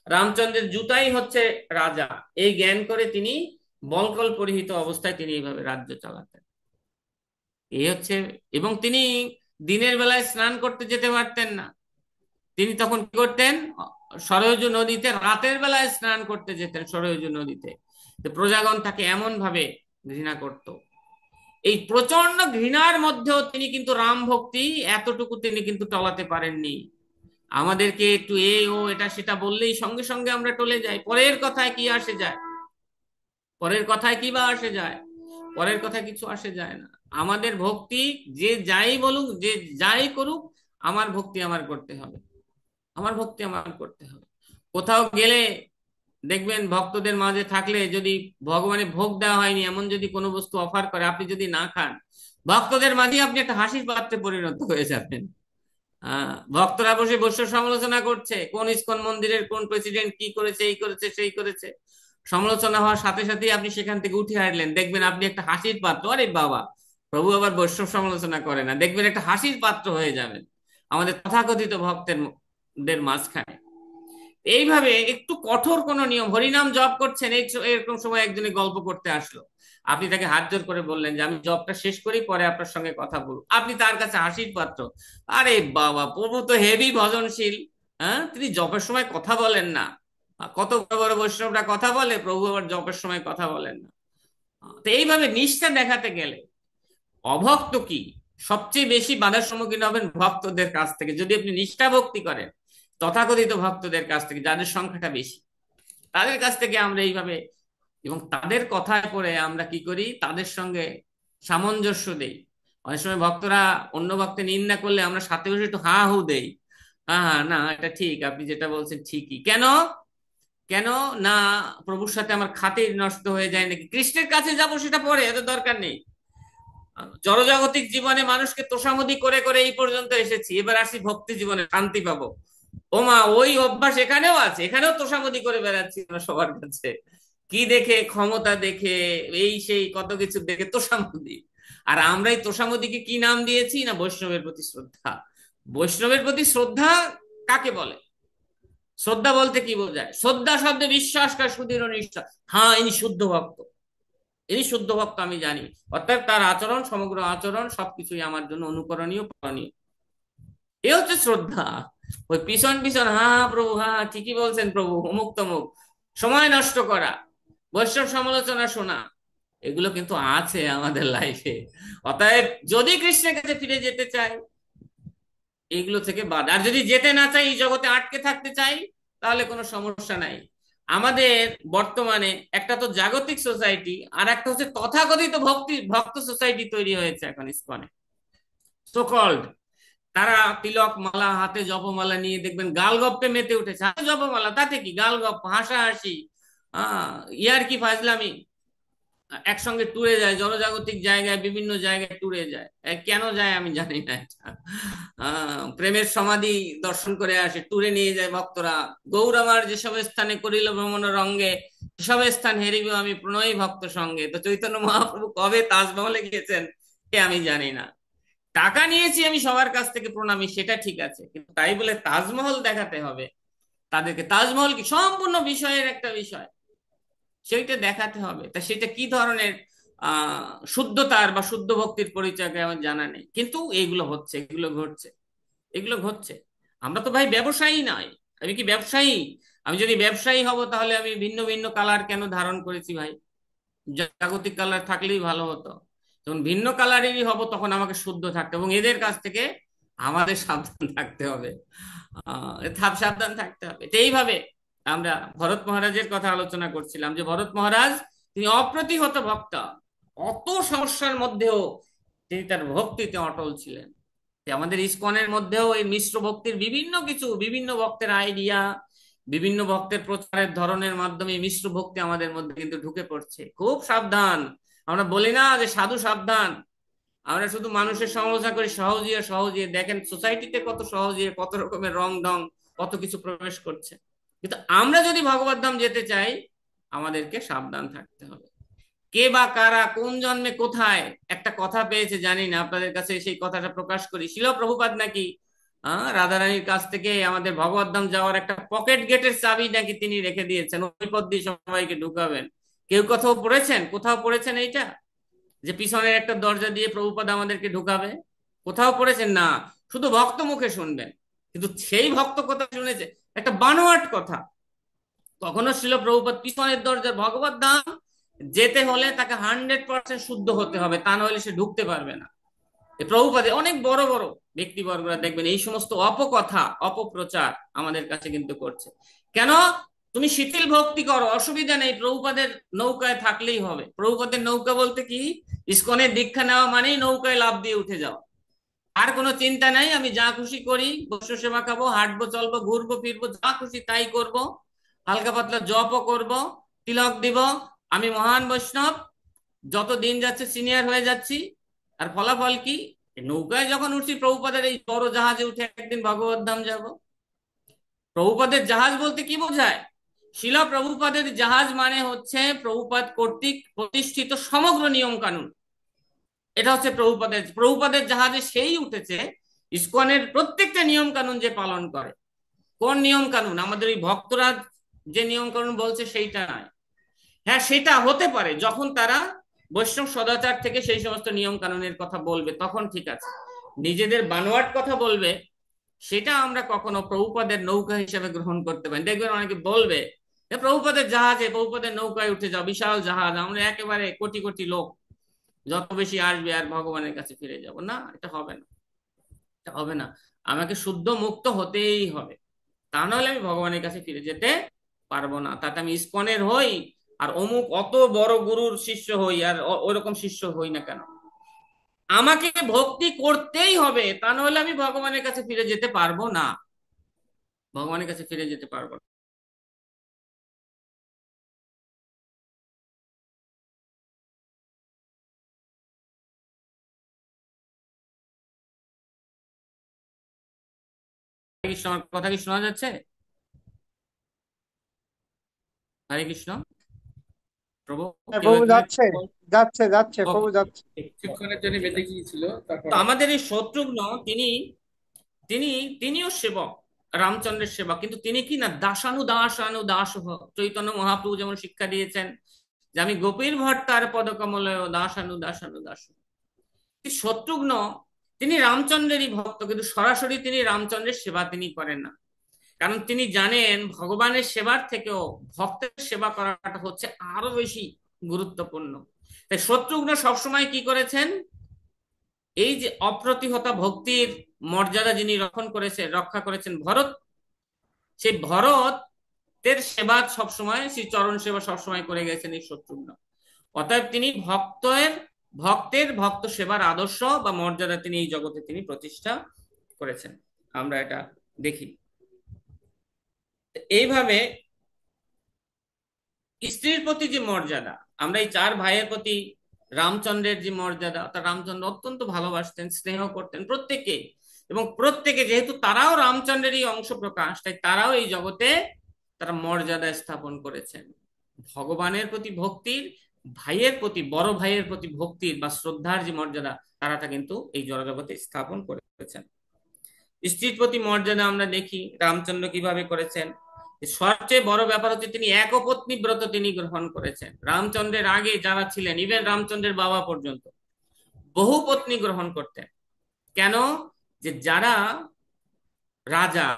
রামচন্দ্রের জুতাই হচ্ছে রাজা, এই জ্ঞান করে তিনি বলকল পরিহিত অবস্থায় তিনি এইভাবে রাজ্য চালাতেন। এই হচ্ছে। এবং তিনি দিনের বেলায় স্নান করতে যেতে পারতেন না, তিনি তখন কি করতেন? সরয়ূ নদীতে রাতের বেলায় স্নান করতে যেতেন, সরয়ূ নদীতে। তো প্রজাগণ তাকে এমন ভাবে ঘৃণা করত। এই প্রচন্ড ঘৃণার মধ্যেও তিনি কিন্তু রাম ভক্তি এতটুকু তিনি কিন্তু টলাতে পারেননি। আমাদেরকে একটু ও এটা সেটা বললেই সঙ্গে সঙ্গে আমরা টলে যাই, পরের কথায় কি আসে যায়, পরের কথায় কি বা আসে যায়? পরের কথা কিছু আসে যায় না। আমাদের ভক্তি যে যাই বলুক, যে যাই করুক, আমার ভক্তি আমার করতে হবে, আমার ভক্তি আমার করতে হবে। কোথাও গেলে দেখবেন, ভক্তদের মাঝে থাকলে যদি ভগবানের ভোগ দেওয়া হয়নি এমন যদি কোনো বস্তু অফার করে, আপনি যদি না খান, ভক্তদের মাঝে আপনি একটা হাসির পাত্রে পরিণত হয়ে যাবেন। ভক্তরা বসে বৈষ্ণব সমালোচনা করছে, কোন ইস্কন মন্দিরের কোন প্রেসিডেন্ট কি করেছে, এই করেছে সেই করেছে, সমালোচনা হওয়ার সাথে সাথে আপনি সেখান থেকে উঠে আসলেন, দেখবেন আপনি একটা হাসির পাত্র। আরে বাবা, প্রভু আবার বৈষ্ণব সমালোচনা করে না, দেখবেন একটা হাসির পাত্র হয়ে যাবেন আমাদের তথাকথিত ভক্তের দের মাঝখানে। এইভাবে একটু কঠোর কোনো নিয়ম, হরিনাম জপ করছেন, এরকম সময় একজনে গল্প করতে আসলো, আপনি তাকে হাত জোর করে বললেন যে আমি জবটা শেষ করি, পরে আপনার সঙ্গে কথা বলবো, আপনি তার কাছে হাসির পাত্র। আরে বাবা, প্রভু তো হেভি ভজনশীল, হ্যাঁ, তিনি জপের সময় কথা বলেন না। কত বড় বড় বৈষ্ণবরা কথা বলে, প্রভু আবার জপের সময় কথা বলেন না। তো এইভাবে নিষ্ঠা দেখাতে গেলে অভক্ত কি সবচেয়ে বেশি বাধার সম্মুখীন হবেন ভক্তদের কাছ থেকে, যদি আপনি নিষ্ঠা ভক্তি করেন তথাকথিত ভক্তদের কাছ থেকে, যাদের সংখ্যাটা বেশি, তাদের কাছ থেকে আমরা এইভাবে, এবং তাদের কথায় পড়ে আমরা কি করি, তাদের সঙ্গে সামঞ্জস্য দেই। অনেক সময় ভক্তরা অন্য ভক্তের নিন্দা করলে আমরা সাথে বসে একটু হা হু দেই, হ্যাঁ হ্যাঁ, না এটা ঠিক, আপনি যেটা বলছেন ঠিকই। কেন? কেন না? প্রভুর সাথে আমার খাতির নষ্ট হয়ে যায় নাকি? কৃষ্ণের কাছে যাব সেটা পরে, এত দরকার নেই। জড়জাগতিক জীবনে মানুষকে তোষামোদী করে করে এই পর্যন্ত এসেছি, এবার আসি ভক্তি জীবনে শান্তি পাবো। ওমা, ওই অভ্যাস এখানেও আছে, এখানেও তোষামোদী করে বেড়াচ্ছি আমরা সবার কাছে। কি দেখে? ক্ষমতা দেখে, এই সেই কত কিছু দেখে তোষামোদী। আর আমরা এই তোষামোদীকে কি নাম দিয়েছি না? বৈষ্ণবের প্রতি শ্রদ্ধা। বৈষ্ণবের প্রতি শ্রদ্ধা কাকে বলে? শ্রদ্ধা বলতে কি বোঝায়? শ্রদ্ধা শব্দে বিশ্বাস করা, সুদৃঢ় নিষ্ঠা, হ্যাঁ ইনি শুদ্ধ ভক্ত, ইনি শুদ্ধ ভক্ত আমি জানি, অর্থাৎ তার আচরণ, সমগ্র আচরণ সবকিছুই আমার জন্য অনুকরণীয়, পালনীয়। এ হচ্ছে শ্রদ্ধা। ওই পিছন পিছন হ্যাঁ হ্যাঁ প্রভু, হ্যাঁ হ্যাঁ, ঠিকই বলছেন প্রভু, অমুক তমুক, সময় নষ্ট করা, বৈষ্ণব সমালোচনা শোনা, এগুলো কিন্তু আছে আমাদের লাইফে। অতএব যদি কৃষ্ণের কাছে ফিরে যেতে চাই, এগুলো থেকে বাদ। আর যদি যেতে না চাই, এই জগতে আটকে থাকতে চাই, তাহলে কোনো সমস্যা নাই। আমাদের বর্তমানে একটা তো জাগতিক সোসাইটি, আর একটা হচ্ছে তথাকথিত ভক্ত সোসাইটি তৈরি হয়েছে এখন ইসকনে, সো কল্ড। তারা তিলক মালা হাতে, জপমালা নিয়ে দেখবেন গাল গপ্পে মেতে উঠেছে। হাতে জপমালা, তাতে কি? গাল গপ্প, হাসাহাসি, ইয়ার কি ফাজলামি, একসঙ্গে ট্যুরে যায়, জনজাগতিক জায়গায়, বিভিন্ন জায়গায় ট্যুরে যায়। কেন যায় আমি জানি না এটা। প্রেমের সমাধি দর্শন করে আসে, ট্যুরে নিয়ে যায় ভক্তরা। গৌর আমার যেসব স্থানে করিল ভ্রমণ রঙ্গে, সেসব স্থান হেরিব আমি প্রণয়ী ভক্ত সঙ্গে। তো চৈতন্য মহাপ্রভু কবে তাজমহলে গিয়েছেন এ আমি জানি না। টাকা নিয়েছি আমি সবার কাছ থেকে প্রণামী, সেটা ঠিক আছে, কিন্তু তাই বলে তাজমহল দেখাতে হবে তাদেরকে? তাজমহল কি সম্পূর্ণ বিষয়ের একটা বিষয়, সেইটা দেখাতে হবে। তা সেটা কি ধরনের শুদ্ধতার বা শুদ্ধ ভক্তির পরিচয়কে আমার জানা নেই, কিন্তু এগুলো হচ্ছে, এগুলো ঘটছে, এগুলো ঘটছে। আমরা তো ভাই ব্যবসায়ী নয়। আমি কি ব্যবসায়ী? আমি যদি ব্যবসায়ী হব, তাহলে আমি ভিন্ন ভিন্ন কালার কেন ধারণ করেছি ভাই? জাগতিক কালার থাকলেই ভালো হতো। যখন ভিন্ন কালারেরই হব, তখন আমাকে শুদ্ধ থাকতে, এবং এদের কাছ থেকে আমাদের সাবধান থাকতে হবে। সাবধান থাকতে হবে। তো এইভাবে আমরা ভরত মহারাজের কথা আলোচনা করছিলাম, যে ভরত মহারাজ তিনি অপ্রতিহত ভক্ত, অত সমস্যার মধ্যেও তিনি তার ভক্তিতে অটল ছিলেন। তো আমাদের ইসকনের মধ্যেও এই মিশ্র ভক্তির বিভিন্ন কিছু, বিভিন্ন ভক্তের আইডিয়া, বিভিন্ন ভক্তের প্রচারের ধরনের মাধ্যমে এই মিশ্র ভক্তি আমাদের মধ্যে কিন্তু ঢুকে পড়ছে। খুব সাবধান। আমরা বলি না যে সাধু সাবধান, আমরা শুধু মানুষের সমালোচনা করি, সহজিয়ে সহজিয়ে দেখেন সোসাইটিতে কত সহজিয়ে, কত রকমের রং ঢং, কত কিছু প্রবেশ করছে। কিন্তু আমরা যদি ভগবত ধাম যেতে চাই, আমাদেরকে সাবধান থাকতে হবে। কে বা কারা কোন জন্মে কোথায় একটা কথা পেয়েছে জানি না, আপনাদের কাছে সেই কথাটা প্রকাশ করি। শিল প্রভুপাদ নাকি রাধারানীর কাছ থেকে আমাদের ভগবত ধাম যাওয়ার একটা পকেট গেটের চাবি নাকি তিনি রেখে দিয়েছেন, ওই পথ দিয়ে সবাইকে ঢুকাবেন। কেউ কোথাও পড়েছেন? কোথাও পড়েছেন এইটা, যে পিছনের একটা দরজা দিয়ে প্রভুপাদ আমাদেরকে ঢুকাবে? কোথাও পড়েছেন না, শুধু ভক্ত মুখে শুনবেন। কিন্তু সেই ভক্ত কথা শুনেছে একটা বানোয়াট কথা। কখনো ছিল প্রভুপাদ পিছনের দরজার ভগবত ধাম যেতে হলে তাকে 100% শুদ্ধ হতে হবে, তা না হলে সে ঢুকতে পারবে না। এই প্রভুপাদে অনেক বড় বড় ব্যক্তিবর্গরা দেখবেন এই সমস্ত অপকথা, অপপ্রচার আমাদের কাছে কিন্তু করছে। কেন? তুমি শিথিল ভক্তি করো, অসুবিধা নেই, প্রভুপাদের নৌকায় থাকলেই হবে। প্রভুপাদের নৌকা বলতে কি? ইসকনের দীক্ষা নেওয়া মানেই নৌকায় লাফ দিয়ে উঠে যাও, আর কোনো চিন্তা নাই। আমি যা খুশি করি, বৈষ্ণব সেবা খাবো, হাঁটবো, চলবো, ঘুরবো ফিরবো, যা খুশি তাই করব, হালকা পাতলা জপও করব, তিলক দিব। আমি মহান বৈষ্ণব, যত দিন যাচ্ছে সিনিয়র হয়ে যাচ্ছি। আর ফলাফল কি? এই নৌকায় যখন উঠছি, প্রভুপাদের এই বড় জাহাজে উঠে একদিন ভগবত ধাম যাব। প্রভুপাদের জাহাজ বলতে কি বোঝায়? শিলা প্রভুপাদের জাহাজ মানে হচ্ছে প্রভুপাদ কর্তৃক প্রতিষ্ঠিত সমগ্র নিয়ম কানুন। এটা হচ্ছে প্রভুপাদের জাহাজে সেই উঠেছে ইসকনের প্রত্যেকটা নিয়ম কানুন যে পালন করে। কোন নিয়ম কানুন? আমাদের ওই ভক্তরা যে নিয়ম কানুন বলছে সেইটা নয়। হ্যাঁ, সেটা হতে পারে যখন তারা বৈষ্ণব সদাচার থেকে সেই সমস্ত নিয়ম কানুনের কথা বলবে, তখন ঠিক আছে। নিজেদের বানোয়াট কথা বলবে, সেটা আমরা কখনো প্রভুপাদের নৌকা হিসেবে গ্রহণ করতে পারি। দেখবেন অনেকে বলবে যে প্রভুপাদের জাহাজে, প্রভুপাদের নৌকায় উঠে যাও, বিশাল জাহাজ, আমরা একেবারে কোটি কোটি লোক, যত বেশি আসবে আর ভগবানের কাছে ফিরে যাব। না, এটা হবে না, এটা হবে না। আমাকে শুদ্ধ মুক্ত হতেই হবে, তা নাহলে আমি ভগবানের কাছে ফিরে যেতে পারবো না। তাতে আমি ইস্কনের হই আর অমুক অত বড় গুরুর শিষ্য হই আর ওইরকম শিষ্য হই না কেন, আমাকে ভক্তি করতেই হবে, তা নাহলে আমি ভগবানের কাছে ফিরে যেতে পারবো না, ভগবানের কাছে ফিরে যেতে পারবো না। হরে কৃষ্ণ, আমার কথা কি শোনা যাচ্ছে? হরে কৃষ্ণ প্রভু, হ্যাঁ কেউ প্রভু, একজন যাচ্ছে যাচ্ছে যাচ্ছে ওকে। প্রভু যাচ্ছে। কিছুক্ষণের জন্য বেঁধে গিয়েছিল তো তারপর। আমাদের এই শত্রুঘ্ন, তিনি তিনি তিনিও সেবক, রামচন্দ্রের সেবক, কিন্তু তিনি কি না দাসানু দাস চৈতন্য মহাপ্রভু যেমন শিক্ষা দিয়েছেন যে আমি গোপীর ভট্টার পদকমলয় দাসানু দাস। শত্রুঘ্ন তিনি রামচন্দ্রেরই ভক্ত, কিন্তু সরাসরি তিনি রামচন্দ্রের সেবা তিনি করেন না। কারণ তিনি জানেন ভগবানের সেবার থেকেও ভক্তের সেবা করাটা হচ্ছে আরো বেশি গুরুত্বপূর্ণ। তাই শত্রুঘ্ন সবসময় কি করেছেন, এই যে অপ্রতিহতা ভক্তির মর্যাদা যিনি রক্ষা করেছেন ভরত, সেই ভরতের সেবা সবসময়, সেই চরণ সেবা সবসময় করে গেছেন এই শত্রুঘ্ন। অতএব তিনি ভক্তের ভক্ত সেবার আদর্শ বা মর্যাদা তিনি এই জগতে তিনি প্রতিষ্ঠা করেছেন, আমরা এটা দেখি। এইভাবে স্ত্রীর প্রতি যে মর্যাদা, আমরা এই চার ভাইয়ের প্রতি রামচন্দ্রের যে মর্যাদা, তা রামচন্দ্র অত্যন্ত ভালোবাসতেন, স্নেহ করতেন প্রত্যেকে, এবং প্রত্যেকে যেহেতু তারাও রামচন্দ্রেরই অংশ প্রকাশ, তাই তারাও এই জগতে তারা মর্যাদা স্থাপন করেছেন। ভগবানের প্রতি ভক্তির, ভাইয়ের প্রতি, বড় ভাইয়ের প্রতি ভক্তির বা শ্রদ্ধার যে মর্যাদা, তারা তা কিন্তু এই জগতে স্থাপন করেছেন। স্ত্রীর প্রতি মর্যাদা আমরা দেখি রামচন্দ্র কিভাবে করেছেন। সবচেয়ে বড় ব্যাপার হচ্ছে তিনি একপত্নী ব্রত তিনি গ্রহণ করেছেন। রামচন্দ্রের আগে যারা ছিলেন, ইভেন রামচন্দ্রের বাবা পর্যন্ত বহু পত্নী গ্রহণ করতেন। কেন? যে যারা রাজা,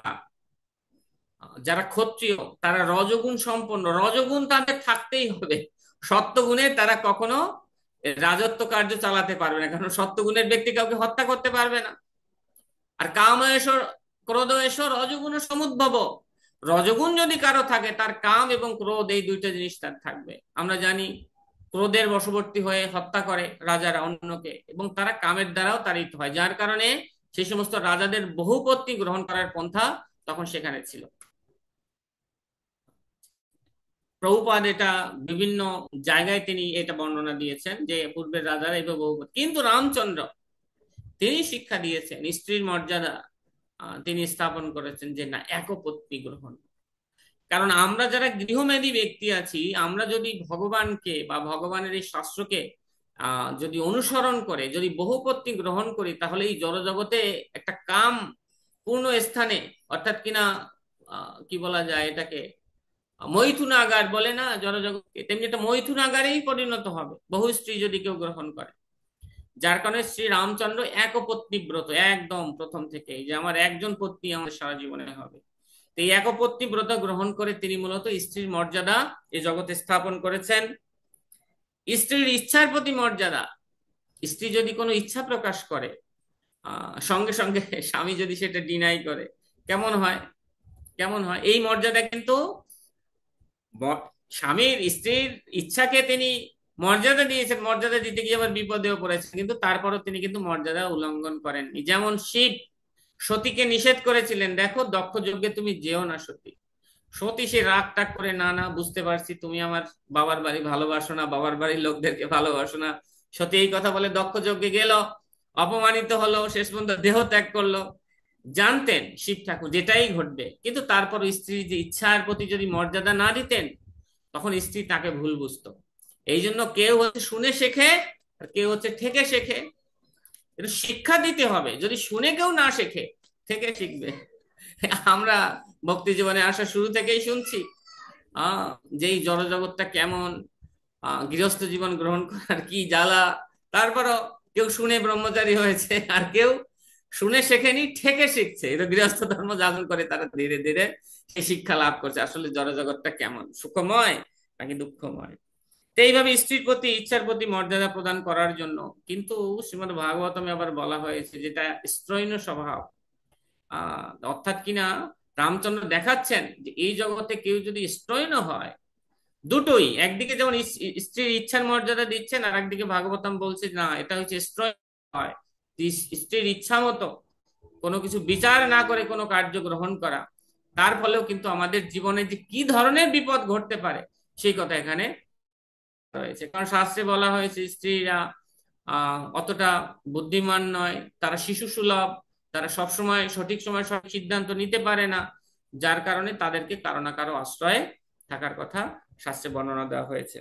যারা ক্ষত্রিয়, তারা রজগুণ সম্পন্ন, রজগুণ তাদের থাকতেই হবে। সত্যগুণে তারা কখনো রাজত্ব কার্য চালাতে পারবে না, কারণ সত্যগুণের ব্যক্তি কাউকে হত্যা করতে পারবে না। আর কাম এসো ক্রোধ এসো রজগুণ সমুদ্ভব, রজগুণ যদি কারো থাকে, তার কাম এবং ক্রোধ এই দুইটা জিনিস তার থাকবে। আমরা জানি ক্রোধের বশবর্তী হয়ে হত্যা করে রাজারা অন্যকে, এবং তারা কামের দ্বারাও তাড়িত হয়, যার কারণে সেই সমস্ত রাজাদের বহুপত্নী গ্রহণ করার পন্থা তখন সেখানে ছিল। প্রভুপাদ এটা বিভিন্ন জায়গায় তিনি এটা বর্ণনা দিয়েছেন যে পূর্বের রাজারা এইভাবে বহুপত্নী, কিন্তু রামচন্দ্র তিনি শিক্ষা দিয়েছেন স্ত্রীর মর্যাদা তিনি স্থাপন করেছেন যে না, একপত্নী গ্রহণ। কারণ আমরা যারা গৃহমেধী ব্যক্তি আছি, আমরা যদি ভগবানকে বা ভগবানের এই শাস্ত্রকে যদি অনুসরণ করে যদি বহুপত্নী গ্রহণ করি, তাহলে এই জড়জগতে একটা কাম পূর্ণ স্থানে, অর্থাৎ কিনা কি বলা যায় এটাকে, মৈথুনাগার বলে না জড়জগৎকে, তেমনি একটা মৈথুনাগারেই পরিণত হবে বহু স্ত্রী যদি কেউ গ্রহণ করে। যার কারণে শ্রী রামচন্দ্র একপত্নী ব্রত একদম প্রথম থেকে, যে আমার একজন পত্নী আমার সারা জীবনে হবে, এই একপত্নী ব্রত গ্রহণ করে তিনি মূলত স্ত্রীর মর্যাদা এই জগতে স্থাপন করেছেন। স্ত্রীর ইচ্ছার প্রতি মর্যাদা, স্ত্রী যদি কোনো ইচ্ছা প্রকাশ করে সঙ্গে সঙ্গে স্বামী যদি সেটা ডিনাই করে, কেমন হয়? কেমন হয় এই মর্যাদা? কিন্তু স্বামীর স্ত্রীর ইচ্ছাকে তিনি মর্যাদা দিয়েছেন, মর্যাদা দিতে গিয়ে আবার বিপদেও পড়েছেন, কিন্তু তারপরও তিনি কিন্তু মর্যাদা উল্লঙ্ঘন করেননি। যেমন শিব সতীকে নিষেধ করেছিলেন, দেখো দক্ষ যজ্ঞে তুমি যেও না সতী। সতী সে রাগ টাগ করে, না না বুঝতে পারছি তুমি আমার বাবার বাড়ি ভালোবাসো না, বাবার বাড়ির লোকদেরকে ভালোবাসো না। সতী এই কথা বলে দক্ষ যজ্ঞে গেল, অপমানিত হলো, শেষ পর্যন্ত দেহ ত্যাগ করলো। জানতেন শিব ঠাকুর যেটাই ঘটবে, কিন্তু তারপর স্ত্রীর যে ইচ্ছার প্রতি যদি মর্যাদা না দিতেন, তখন স্ত্রী তাকে ভুল বুঝতো। এই জন্য কেউ হচ্ছে শুনে শেখে আর কেউ হচ্ছে থেকে শেখে। এটা শিক্ষা দিতে হবে, যদি শুনে কেউ না শেখে থেকে শিখবে। আমরা ভক্তি জীবনে আসা শুরু থেকেই শুনছি আহ যে এই জড়জগৎটা কেমন, গৃহস্থ জীবন গ্রহণ করার কি জ্বালা। তারপরও কেউ শুনে ব্রহ্মচারী হয়েছে, আর কেউ শুনে শেখেনি, ঠেকে শিখছে। এটা গৃহস্থ ধর্ম যাপন করে তারা ধীরে ধীরে সেই শিক্ষা লাভ করছে আসলে জড়জগৎটা কেমন, সুখময় নাকি দুঃখময়। তো এইভাবে স্ত্রীর প্রতি, ইচ্ছার প্রতি মর্যাদা প্রদান করার জন্য কিন্তু শ্রীমদ্ ভাগবতমে আবার বলা হয়েছে যেটা স্ত্রৈণ স্বভাব। অর্থাৎ কিনা রামচন্দ্র দেখাচ্ছেন যে এই জগতে কেউ যদি স্ত্রৈণ হয়, দুটোই, একদিকে যেমন স্ত্রীর ইচ্ছার মর্যাদা দিচ্ছেন, আর একদিকে ভাগবতম বলছে না, এটা হচ্ছে স্ত্রৈণ হয়। স্ত্রীর ইচ্ছা মতো কোনো কিছু বিচার না করে কোনো কার্য গ্রহণ করা, তার ফলেও কিন্তু আমাদের জীবনে যে কি ধরনের বিপদ ঘটতে পারে সেই কথা এখানে রয়েছে। কারণ শাস্ত্রে বলা হয়েছে স্ত্রীরা অতটা বুদ্ধিমান নয়, তারা শিশু সুলভ, তারা সবসময় সঠিক সময় সঠিক সিদ্ধান্ত নিতে পারে না, যার কারণে তাদেরকে কারো না কারো আশ্রয়ে থাকার কথা শাস্ত্রে বর্ণনা দেওয়া হয়েছে।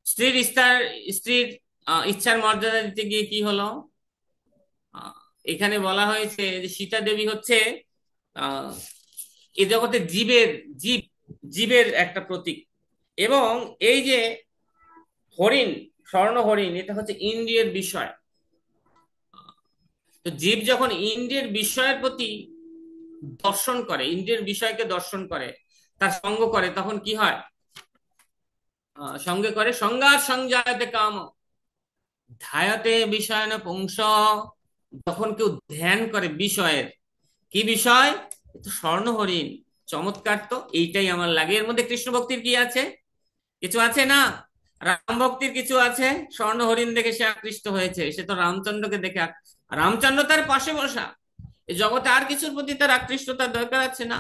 স্ত্রীর ইচ্ছার স্ত্রীর ইচ্ছার মর্যাদা দিতে গিয়ে কি হলো, আহ, এখানে বলা হয়েছে যে সীতা দেবী হচ্ছে আহ এ জগতে জীব জীবের একটা প্রতীক। এবং এই যে হরিণ, স্বর্ণ হরিণ, এটা হচ্ছে ইন্দ্রিয়ের বিষয়। তো জীব যখন ইন্দ্রিয়ের বিষয়ের প্রতি দর্শন করে, ইন্দ্রিয়ের বিষয়কে দর্শন করে, তার সঙ্গ করে, তখন কি হয়? সঙ্গে করে সংজ্ঞার সংজায়তে কাম ধায়াতে বিষয় না পুংস। যখন কেউ ধ্যান করে বিষয়ের, কি বিষয়? এ তো স্বর্ণ হরিণ, চমৎকার, তো এইটাই আমার লাগে। এর মধ্যে কৃষ্ণ ভক্তির কি আছে? কিছু আছে না? রাম ভক্তির কিছু আছে? স্বর্ণ হরিণ দেখে সে আকৃষ্ট হয়েছে, সে তো রামচন্দ্রকে দেখে রামচন্দ্র তার পাশে বসা, এই জগতে আর কিছুর প্রতি তার আকৃষ্টতার দরকার আছে না।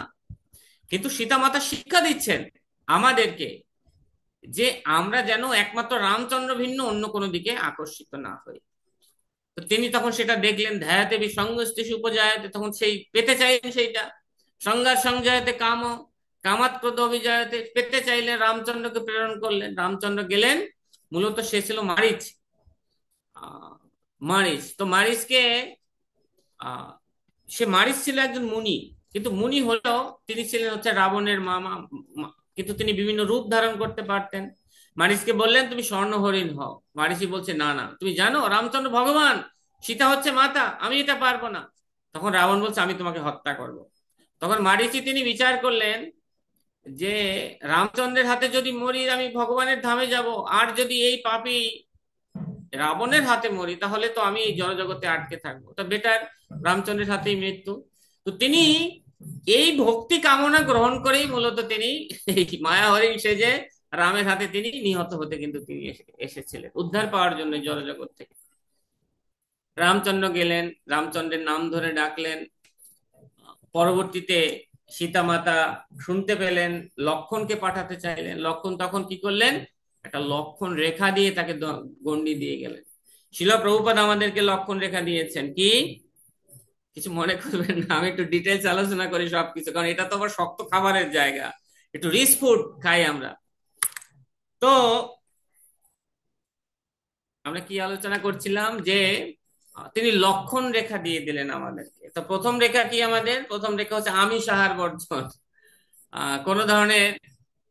কিন্তু সীতা মাতা শিক্ষা দিচ্ছেন আমাদেরকে যে আমরা যেন একমাত্র রামচন্দ্র ভিন্ন অন্য কোনো দিকে আকর্ষিত না হই। তো তিনি তখন সেটা দেখলেন, ধ্যায়াতে বিসঙ্গস্তেষু উপজায়তে, তখন সেই পেতে চাইলেন সেইটা। সংজ্ঞার সংজায়তে কাম কামাত ক্রোধ অভিজায়তে, পেতে চাইলেন, রামচন্দ্রকে প্রেরণ করলেন। রামচন্দ্র গেলেন, মূলত সে ছিল মারিচ। আহ, মারিচ তো মারিচকে আহ সে মারিচ ছিল একজন মুনি, কিন্তু মুনি হলেও তিনি ছিলেন হচ্ছে রাবণের মামা। কিন্তু তিনি বিভিন্ন রূপ ধারণ করতে পারতেন। মারিচকে বললেন তুমি স্বর্ণ হরিণ হও। মারিচি বলছে না না, তুমি জানো রামচন্দ্র ভগবান, সীতা হচ্ছে মাতা, আমি এটা পারবো না। তখন রাবণ বলছে আমি তোমাকে হত্যা করব। তখন মারিচি তিনি বিচার করলেন যে রামচন্দ্রের হাতে যদি মরি আমি ভগবানের ধামে যাব, আর যদি এই পাপী রাবণের হাতে মরি তাহলে তো আমি এই জড়জগতে আটকে থাকবো, তো বেটার রামচন্দ্রের হাতেই মৃত্যু। তো তিনি এই ভক্তি কামনা গ্রহণ করেই মূলত তিনি এই মায়া হরিণ সেজে রামের হাতে তিনি নিহত হতে কিন্তু তিনি এসেছিলেন উদ্ধার পাওয়ার জন্য জড়জগৎ থেকে। রামচন্দ্র গেলেন, রামচন্দ্রের নাম ধরে ডাকলেন। পরবর্তীতে সীতা মাতা শুনতে পেলেন, লক্ষণকে পাঠাতে চাইলেন। লক্ষণ তখন কি করলেন? একটা লক্ষণ রেখা দিয়ে তাকে গণ্ডি দিয়ে গেলেন। শিল প্রভুপাদ আমাদেরকে লক্ষণ রেখা দিয়েছেন কি, কিছু মনে করবেন না, আমি একটু ডিটেলস আলোচনা করি সবকিছু, কারণ এটা তো আবার শক্ত খাবারের জায়গা, একটু রিচ ফুড খাই আমরা। তো আমরা কি আলোচনা করছিলাম যে তিনি লক্ষণ রেখা দিয়ে দিলেন আমাদেরকে। তো প্রথম রেখা কি? আমাদের প্রথম রেখা হচ্ছে আমিষ আহার বর্জন। কোন ধরনের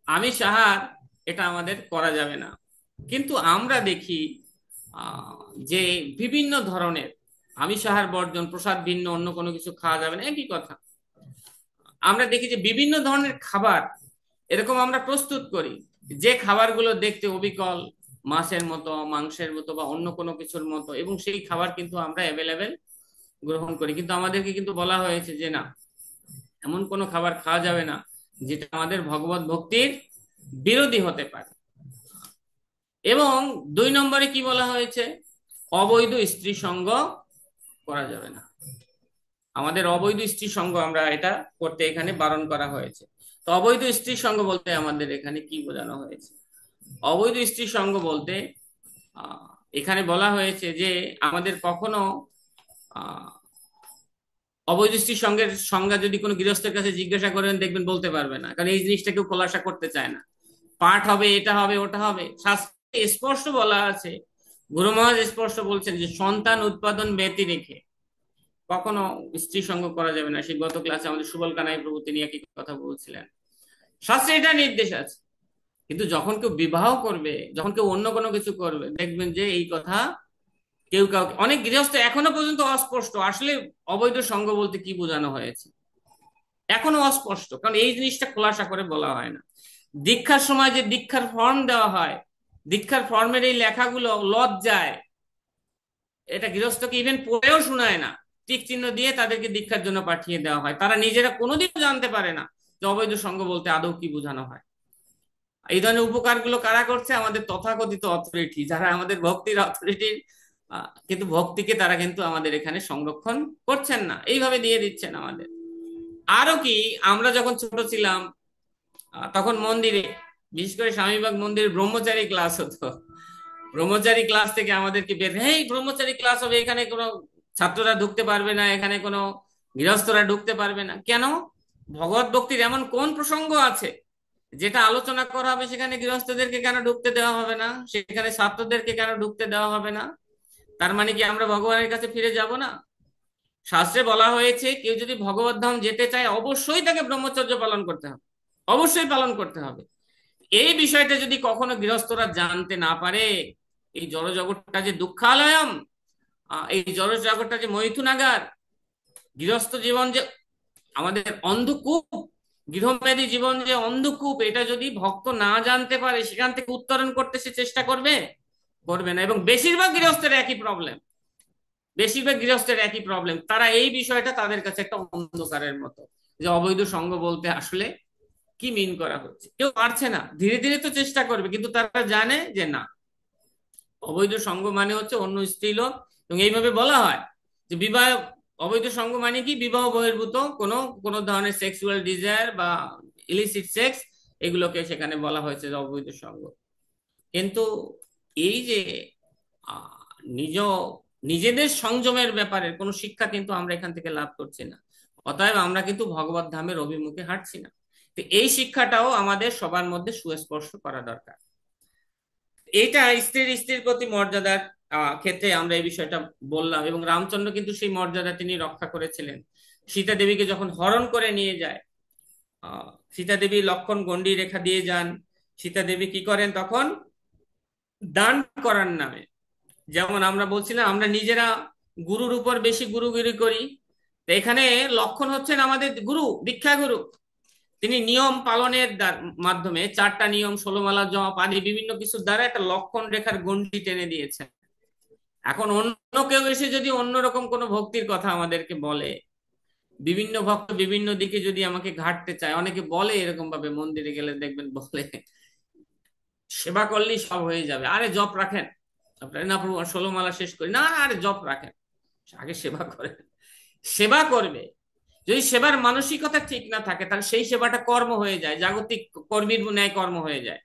আমিষ আহার এটা আমাদের করা যাবে না। কিন্তু আমরা দেখি আহ, যে বিভিন্ন ধরনের আমিষ আহার বর্জন, প্রসাদ ভিন্ন অন্য কোনো কিছু খাওয়া যাবে না, একই কথা। আমরা দেখি যে বিভিন্ন ধরনের খাবার এরকম আমরা প্রস্তুত করি, যে খাবারগুলো দেখতে অবিকল মাছের মতো, মাংসের মতো বা অন্য কোনো কিছুর মতো, এবং সেই খাবার কিন্তু আমরা অ্যাভেলেবেল গ্রহণ করি। কিন্তু আমাদেরকে কিন্তু বলা হয়েছে যে না, এমন কোনো খাবার খাওয়া যাবে না যেটা আমাদের ভগবত ভক্তির বিরোধী হতে পারে। এবং 2 নম্বরে কি বলা হয়েছে? অবৈধ স্ত্রী সঙ্গ করা যাবে না। আমাদের অবৈধ স্ত্রী সঙ্গ আমরা এটা করতে এখানে বারণ করা হয়েছে। তো অবৈধ স্ত্রী সঙ্গ বলতে আমাদের এখানে কি বোঝানো হয়েছে? অবৈধ স্ত্রী সঙ্গ বলতে আহ, এখানে বলা হয়েছে যে আমাদের কখনো আহ, অবৈধ স্ত্রীর সঙ্গের সংজ্ঞা যদি কোনো গৃহস্থের কাছে জিজ্ঞাসা করেন দেখবেন বলতে পারবে না, কারণ এই জিনিসটা কেউ খোলাসা করতে চায় না। পাঠ হবে, এটা হবে, ওটা হবে, শাস্ত্রে স্পষ্ট বলা আছে। গুরু মহারাজ স্পষ্ট বলছেন যে সন্তান উৎপাদন ব্যতি রেখে কখনো স্ত্রী সঙ্গ করা যাবে না। সেই গত ক্লাসে আমাদের সুবল কানাই প্রভু তিনি একই কথা বলছিলেন। শাস্ত্রে এটা নির্দেশ আছে। কিন্তু যখন কেউ বিবাহ করবে, যখন কেউ অন্য কোনো কিছু করবে, দেখবেন যে এই কথা কেউ কাউকে, অনেক গৃহস্থ এখনো পর্যন্ত অস্পষ্ট আসলে অবৈধ সঙ্গ বলতে কি বোঝানো হয়েছে, এখনো অস্পষ্ট, কারণ এই জিনিসটা খোলাসা করে বলা হয় না। দীক্ষার সময় যে দীক্ষার ফর্ম দেওয়া হয়, দীক্ষার ফর্মের এই লেখাগুলো লজ্জায় এটা গৃহস্থকে ইভেন পড়েও শোনায় না, টিক চিহ্ন দিয়ে তাদেরকে দীক্ষার জন্য পাঠিয়ে দেওয়া হয়। তারা নিজেরা কোনোদিনও জানতে পারে না যে অবৈধ সঙ্গ বলতে আদৌ কি বোঝানো হয়। এই ধরনের উপকারগুলো কারা করছে? আমাদের তথাকথিত অথরিটি, যারা আমাদের ভক্তির অথরিটির, কিন্তু ভক্তিকে তারা কিন্তু আমাদের এখানে সংরক্ষণ করছেন না, এইভাবে দিয়ে দিচ্ছেন আমাদের। আরো কি, আমরা যখন ছোট ছিলাম তখন মন্দিরে, বিশেষ করে স্বামীবাগ মন্দিরে ব্রহ্মচারী ক্লাস হতো। ব্রহ্মচারী ক্লাস থেকে আমাদেরকে বের, এই ব্রহ্মচারী ক্লাস হবে, এখানে কোনো ছাত্ররা ঢুকতে পারবে না, এখানে কোনো গৃহস্থরা ঢুকতে পারবে না। কেন? ভগবত ভক্তির এমন কোন প্রসঙ্গ আছে যেটা আলোচনা করা হবে সেখানে গৃহস্থদেরকে কেন ঢুকতে দেওয়া হবে না, সেখানে ছাত্রদেরকে কেন ঢুকতে দেওয়া হবে না? তার মানে কি আমরা ভগবানের কাছে ফিরে যাব না? শাস্ত্রে বলা হয়েছে কেউ যদি ভগবত ধাম যেতে চায় অবশ্যই তাকে ব্রহ্মচর্য পালন করতে হবে, অবশ্যই পালন করতে হবে। এই বিষয়টা যদি কখনো গৃহস্থরা জানতে না পারে, এই জড়জগৎটা যে দুঃখালয়ম, এই জড়জগৎটা যে মৈথুনাগার, গৃহস্থ জীবন যে আমাদের অন্ধকূপ, গৃহমেধী জীবন যে অন্ধকূপ, এটা যদি ভক্ত না জানতে পারে, সেখান থেকে উত্তরণ করতে সে চেষ্টা করবে? করবে না। এবং বেশিরভাগ গৃহস্থের একই প্রবলেম, বেশিরভাগ গৃহস্থের একই প্রবলেম, তারা এই বিষয়টা তাদের কাছে একটা অন্ধকারের মতো, যে অবৈধ সঙ্গ বলতে আসলে কি মিন করা হচ্ছে। কেউ পারছে না, ধীরে ধীরে তো চেষ্টা করবে, কিন্তু তারা জানে যে না, অবৈধ সঙ্গ মানে হচ্ছে অন্য স্ত্রীলোক। এবং এইভাবে বলা হয় যে বিবাহ, অবৈধ সঙ্গ মানে কি, বিবাহ বহির্ভূত কোনো কোনো ধরনের সেক্সুয়াল ডিজায়ার বা ইলিসিট সেক্স, এগুলোকে সেখানে বলা হয়েছে যে অবৈধ সঙ্গ। কিন্তু এই যে আহ, নিজ নিজেদের সংযমের ব্যাপারে কোনো শিক্ষা কিন্তু আমরা এখান থেকে লাভ করছি না। অতএব আমরা কিন্তু ভগবত ধামের অভিমুখে হাঁটছি না। তো এই শিক্ষাটাও আমাদের সবার মধ্যে সুস্পর্শ করা দরকার। এইটা স্ত্রীর স্ত্রীর প্রতি মর্যাদার ক্ষেত্রে আমরা এই বিষয়টা বললাম, এবং রামচন্দ্র কিন্তু সেই মর্যাদা তিনি রক্ষা করেছিলেন। সীতা দেবীকে যখন হরণ করে নিয়ে যায়, সীতা দেবী লক্ষণ গণ্ডি রেখা দিয়ে যান, সীতা দেবী কি করেন তখন? দান করার নামে, যেমন আমরা বলছিলাম আমরা নিজেরা গুরুর উপর বেশি গুরুগিরি করি, তো এখানে লক্ষণ হচ্ছেন আমাদের গুরু, দীক্ষা গুরু। তিনি নিয়ম পালনের মাধ্যমে, 4টা নিয়ম, 16 মালা জপ আদি বিভিন্ন কিছুর দ্বারা একটা লক্ষণ রেখার গণ্ডি টেনে দিয়েছেন। এখন অন্য কেউ এসে যদি অন্যরকম কোনো ভক্তির কথা আমাদেরকে বলে, বিভিন্ন ভক্ত বিভিন্ন দিকে যদি আমাকে ঘাটতে চায়, অনেকে বলে এরকম ভাবে, মন্দিরে গেলে দেখবেন বলে সেবা করলেই সব হয়ে যাবে, আরে জপ রাখেন আপনারা, না প্রভু 16 মালা শেষ করি না, আরে জপ রাখেন, আগে সেবা করেন। সেবা করবে, যদি সেবার মানসিকতা ঠিক না থাকে তাহলে সেই সেবাটা কর্ম হয়ে যায়, জাগতিক কর্মীর ন্যায় কর্ম হয়ে যায়।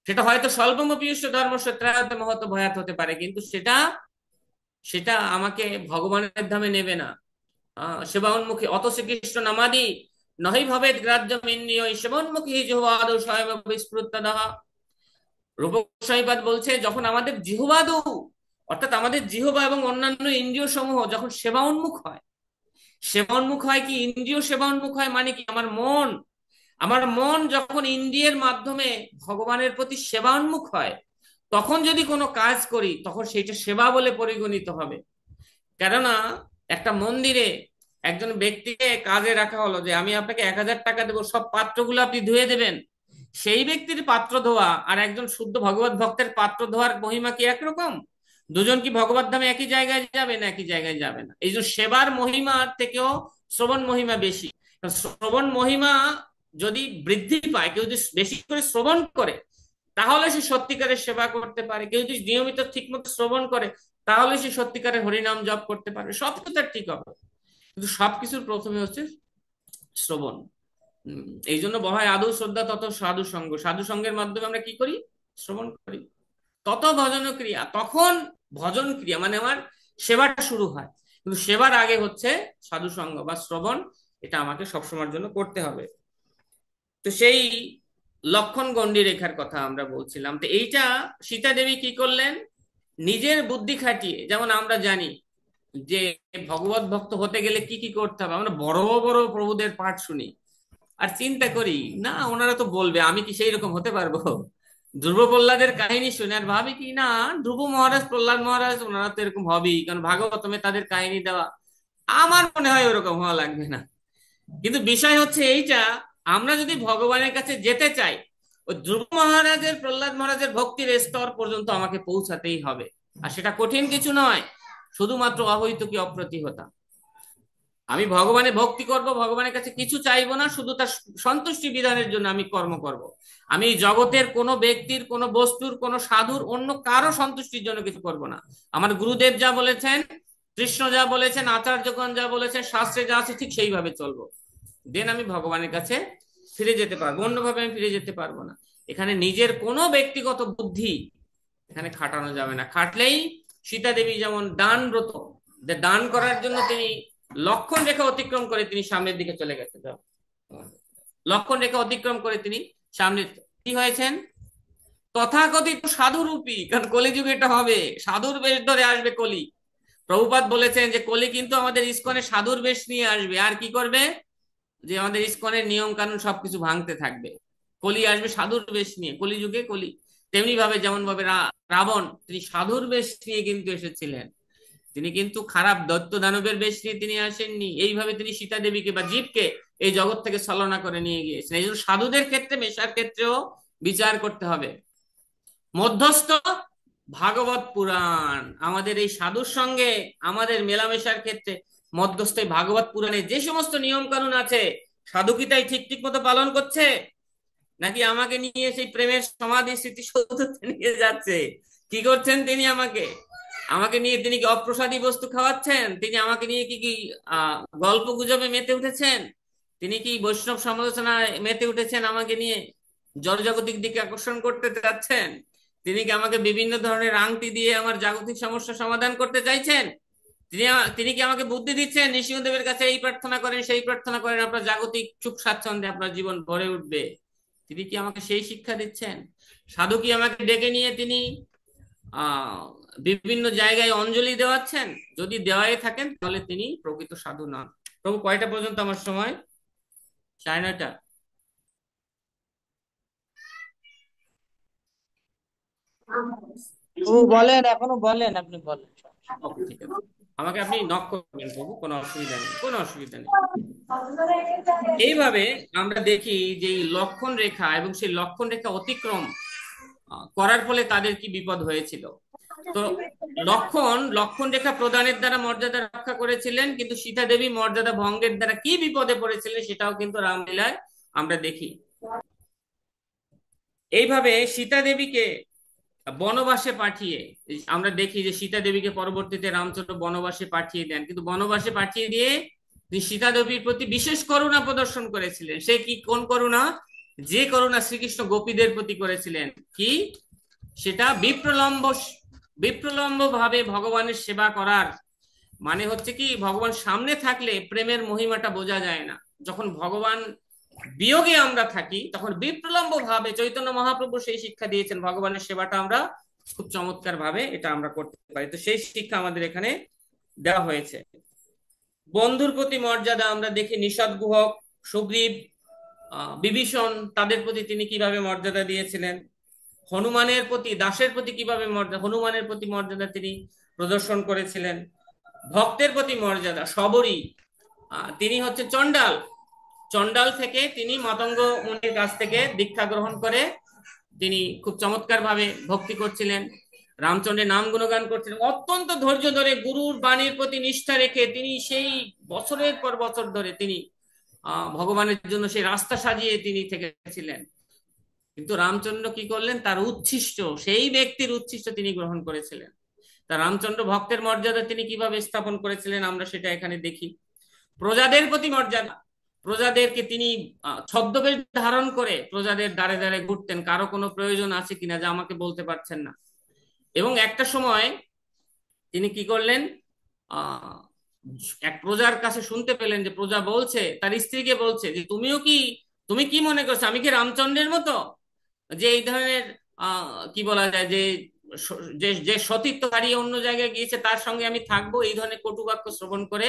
সেটা হয়তো স্বল্পমপিয়স্য ধর্মস্য ত্রায়তে মহত ভয়াত হতে পারে, কিন্তু সেটা সেটা আমাকে ভগবানের ধামে নেবে না। সেবা উন্মুখী অত শ্রীকৃষ্ণ নামাদি নহি ভবেদ গ্রাহ্যম ইন্দ্রিয় সেবা উন্মুখী জিহ্বাদৌ স্বয়ং বিস্মৃতদঃ। রূপ গোস্বামীপাদ বলছে যখন আমাদের জিহ্বাদৌ, অর্থাৎ আমাদের জিহ্বা এবং অন্যান্য ইন্দ্রিয় সমূহ যখন সেবা উন্মুখ হয়, সেবা উন্মুখ হয় কি, ইন্দ্রিয় সেবা উন্মুখ হয় মানে কি, আমার মন যখন ইন্দ্রিয়ের মাধ্যমে ভগবানের প্রতি সেবা উন্মুখ হয়, তখন যদি কোনো কাজ করি তখন সেইটা সেবা বলে পরিগণিত হবে। কেননা একটা মন্দিরে একজন ব্যক্তিকে কাজে রাখা হলো যে আমি আপনাকে 1000 টাকা দেবো, সব পাত্রগুলো আপনি ধুয়ে দেবেন। সেই ব্যক্তির পাত্র ধোয়া আর একজন শুদ্ধ ভগবত ভক্তের পাত্র ধোয়ার মহিমা কি একরকম? দুজন কি ভগবত ধামে একই জায়গায় যাবে না? একই জায়গায় যাবে না। এই যে সেবার মহিমা থেকেও শ্রবণ মহিমা বেশি। শ্রবণ মহিমা যদি বৃদ্ধি পায়, কেউ যদি বেশি করে শ্রবণ করে তাহলে সে সত্যিকারের সেবা করতে পারে। কেউ যদি নিয়মিত ঠিক মতো শ্রবণ করে তাহলে সে সত্যিকারের হরিনাম জপ করতে পারবে, সবকিছু তার ঠিক হবে। কিন্তু সবকিছুর প্রথমে হচ্ছে শ্রবণ। এই জন্য বলা হয় আদৌ শ্রদ্ধা তত সাধু সঙ্গ, সাধু সঙ্গের মাধ্যমে আমরা কি করি? শ্রবণ করি। তত ভজন ক্রিয়া, তখন ভজন ক্রিয়া মানে আমার সেবাটা শুরু হয়। কিন্তু সেবার আগে হচ্ছে সাধু সঙ্গ বা শ্রবণ, এটা আমাকে সবসময়ের জন্য করতে হবে। তো সেই লক্ষণ গণ্ডি রেখার কথা আমরা বলছিলাম, তো এইটা সীতা দেবী কি করলেন? নিজের বুদ্ধি খাটিয়ে, যেমন আমরা জানি যে ভগবত ভক্ত হতে গেলে কি কি করতে হবে। আমরা বড় বড় প্রভুদের পাঠ শুনি আর চিন্তা করি, না ওনারা তো বলবে, আমি কি সেই রকম হতে পারবো? ধ্রুব প্রহ্লাদের কাহিনী শুনে আর ভাবি কি, না ধ্রুব মহারাজ প্রহ্লাদ মহারাজ ওনারা তো এরকম হবেই, কারণ ভাগবতমে তাদের কাহিনী দেওয়া। আমার মনে হয় ওরকম হওয়া লাগবে না। কিন্তু বিষয় হচ্ছে এইটা, আমরা যদি ভগবানের কাছে যেতে চাই, ওই ধ্রুব মহারাজের প্রহ্লাদ মহারাজের ভক্তির স্তর পর্যন্ত আমাকে পৌঁছাতেই হবে। আর সেটা কঠিন কিছু নয়, শুধুমাত্র অহৈতুকী কি অপ্রতিহতা। আমি ভগবানের ভক্তি করব, ভগবানের কাছে কিছু চাইবো না, শুধু তার সন্তুষ্টি বিধানের জন্য আমি কর্ম করব। আমি জগতের কোনো ব্যক্তির, কোনো বস্তুর, কোনো সাধুর, অন্য কারো সন্তুষ্টির জন্য কিছু করব না। আমার গুরুদেব যা বলেছেন, কৃষ্ণ যা বলেছেন, আচার্যগণ যা বলেছেন, শাস্ত্রে যা আছে ঠিক সেইভাবে চলবো। দেন আমি ভগবানের কাছে ফিরে যেতে পারবো, অন্যভাবে আমি ফিরে যেতে পারবো না। এখানে নিজের কোনো ব্যক্তিগত বুদ্ধি এখানে খাটানো যাবে না। খাটলেই সীতা দেবী যেমন দানব্রত, যে দান করার জন্য তিনি লক্ষণ রেখা অতিক্রম করে তিনি সামনের দিকে চলে গেছে, লক্ষণ রেখা অতিক্রম করে তিনি সামনে কি হয়েছেন, তথাকথিত সাধুরূপী। কারণ কলিযুগে এটা হবে, সাধুর বেশ ধরে আসবে কলি। প্রভুপাদ বলেছেন যে কলি কিন্তু আমাদের ইসকনে সাধুর বেশ নিয়ে আসবে, আর কি করবে, যে আমাদের ইসকনের নিয়ম কানুন সবকিছু ভাঙতে থাকবে। কলি আসবে সাধুর বেশ নিয়ে, কলিযুগে কলি। তেমনি ভাবে যেমন ভাবে রাবণ তিনি সাধুর বেশ নিয়ে কিন্তু এসেছিলেন, তিনি কিন্তু খারাপ দৈত্য দানবের বেশ নিয়ে তিনি আসেননি। এইভাবে তিনি সীতা দেবীকে বা জীবকে এই জগৎ থেকে ছলনা করে নিয়ে গিয়েছেন। এই জন্য সাধুদের ক্ষেত্রে, মেশার ক্ষেত্রেও বিচার করতে হবে। মধ্যস্থ ভাগবত পুরাণ, আমাদের এই সাধুর সঙ্গে আমাদের মেলামেশার ক্ষেত্রে মধ্যস্থ এই ভাগবত পুরাণে যে সমস্ত নিয়ম কানুন আছে, সাধু কি তাই ঠিক ঠিক মতো পালন করছে, নাকি আমাকে নিয়ে সেই প্রেমের সমাধি স্মৃতিসৌধতে নিয়ে যাচ্ছে? কি করছেন তিনি আমাকে, আমাকে নিয়ে তিনি কি অপ্রসাদী বস্তু খাওয়াচ্ছেন? তিনি আমাকে নিয়ে কি কি গল্প গুজবে মেতে উঠেছেন? তিনি কি বৈষ্ণব সমালোচনায় মেতে উঠেছেন আমাকে নিয়ে? জড়জাগতিক দিকে আকর্ষণ করতে চাচ্ছেন? তিনি কি আমাকে বিভিন্ন ধরনের আংটি দিয়ে আমার জাগতিক সমস্যা সমাধান করতে চাইছেন? তিনি কি আমাকে বুদ্ধি দিচ্ছেন, নৃসিংহদেবের কাছে এই প্রার্থনা করেন, সেই প্রার্থনা করেন, আপনার জাগতিক সুখ স্বাচ্ছন্দ্যে আপনার জীবন ভরে উঠবে? তিনি কি আমাকে সেই শিক্ষা দিচ্ছেন? সাধু কি আমাকে ডেকে নিয়ে তিনি আহ বিভিন্ন জায়গায় অঞ্জলি দেওয়াচ্ছেন? যদি দেওয়াই থাকেন তাহলে তিনি প্রকৃত সাধু নন। প্রভু, কয়টা পর্যন্ত আমার সময়? 9:30। ও বলেন, এখনো বলেন, আপনি বলেন। ওকে, ঠিক আছে। আমাকে আপনি নক করবেন প্রভু, কোনো অসুবিধা নেই, কোনো অসুবিধা নেই। এইভাবে আমরা দেখি যে এই লক্ষণ রেখা এবং সেই লক্ষণ রেখা অতিক্রম করার ফলে তাদের কি বিপদ হয়েছিল। তো লক্ষণ লক্ষণ রেখা প্রদানের দ্বারা মর্যাদা রক্ষা করেছিলেন, কিন্তু সীতা দেবী মর্যাদা ভঙ্গের দ্বারা কি বিপদে পড়েছিলেন সেটাও কিন্তু রামলীলায় আমরা দেখি। এইভাবে সীতা দেবীকে বনবাসে পাঠিয়ে আমরা দেখি যে সীতা দেবীকে পরবর্তীতে রামচন্দ্র বনবাসে পাঠিয়ে দেন, কিন্তু বনবাসে পাঠিয়ে দিয়ে তিনি সীতা দেবীর প্রতি বিশেষ করুণা প্রদর্শন করেছিলেন। সে কি, কোন করুণা? যে করুণা শ্রীকৃষ্ণ গোপীদের প্রতি করেছিলেন, কি সেটা? বিপ্রলম্ব, বিপ্রলম্ব ভাবে ভগবানের সেবা করার মানে হচ্ছে কি, ভগবান সামনে থাকলে প্রেমের মহিমাটা বোঝা যায় না। যখন ভগবান বিয়োগে আমরা থাকি তখন বিপ্রলম্ব ভাবে, চৈতন্য মহাপ্রভু সেই শিক্ষা দিয়েছেন, ভগবানের সেবাটা আমরা খুব চমৎকার ভাবে এটা আমরা করতে পারি। তো সেই শিক্ষা আমাদের এখানে দেওয়া হয়েছে। বন্ধুর প্রতি মর্যাদা আমরা দেখি, নিষদ গুহক, সুগ্রীব, বিভীষণ, তাদের প্রতি তিনি কিভাবে মর্যাদা দিয়েছিলেন। হনুমানের প্রতি, দাসের প্রতি কিভাবে মর্যাদা, হনুমানের প্রতি মর্যাদা তিনি প্রদর্শন করেছিলেন। ভক্তের প্রতি মর্যাদা, সবরী, তিনি হচ্ছে চণ্ডাল, চণ্ডাল থেকে তিনি মাতঙ্গ মুনির কাছ থেকে দীক্ষা গ্রহণ করে তিনি খুব চমৎকার ভাবে ভক্তি করছিলেন, রামচন্দ্রের নাম গুণগান করছিলেন। অত্যন্ত ধৈর্য ধরে গুরুর বাণীর প্রতি নিষ্ঠা রেখে তিনি সেই বছরের পর বছর ধরে তিনি ভগবানের জন্য সেই রাস্তা সাজিয়ে তিনি থেকেছিলেন। কিন্তু রামচন্দ্র কি করলেন, তার উচ্ছিষ্ট, সেই ব্যক্তির উচ্ছিষ্ট তিনি গ্রহণ করেছিলেন। তা রামচন্দ্র ভক্তের মর্যাদা তিনি কিভাবে স্থাপন করেছিলেন আমরা সেটা এখানে দেখি। প্রজাদের প্রতি মর্যাদা, প্রজাদেরকে তিনি ছদ্মবেশ ধারণ করে প্রজাদের দ্বারে দ্বারে ঘুরতেন, কারো কোনো প্রয়োজন আছে কিনা যা আমাকে বলতে পারছেন না। এবং একটা সময় তিনি কি করলেন, আহ এক প্রজার কাছে শুনতে পেলেন যে প্রজা বলছে, তার স্ত্রীকে বলছে যে তুমি কি মনে করছো আমি কি রামচন্দ্রের মতো, যে এই ধরনের কি বলা যায়, যে যে যে সতীত্ব হারিয়ে অন্য জায়গায় গিয়েছে তার সঙ্গে আমি থাকবো, এই ধরনের কটু বাক্য শ্রবণ করে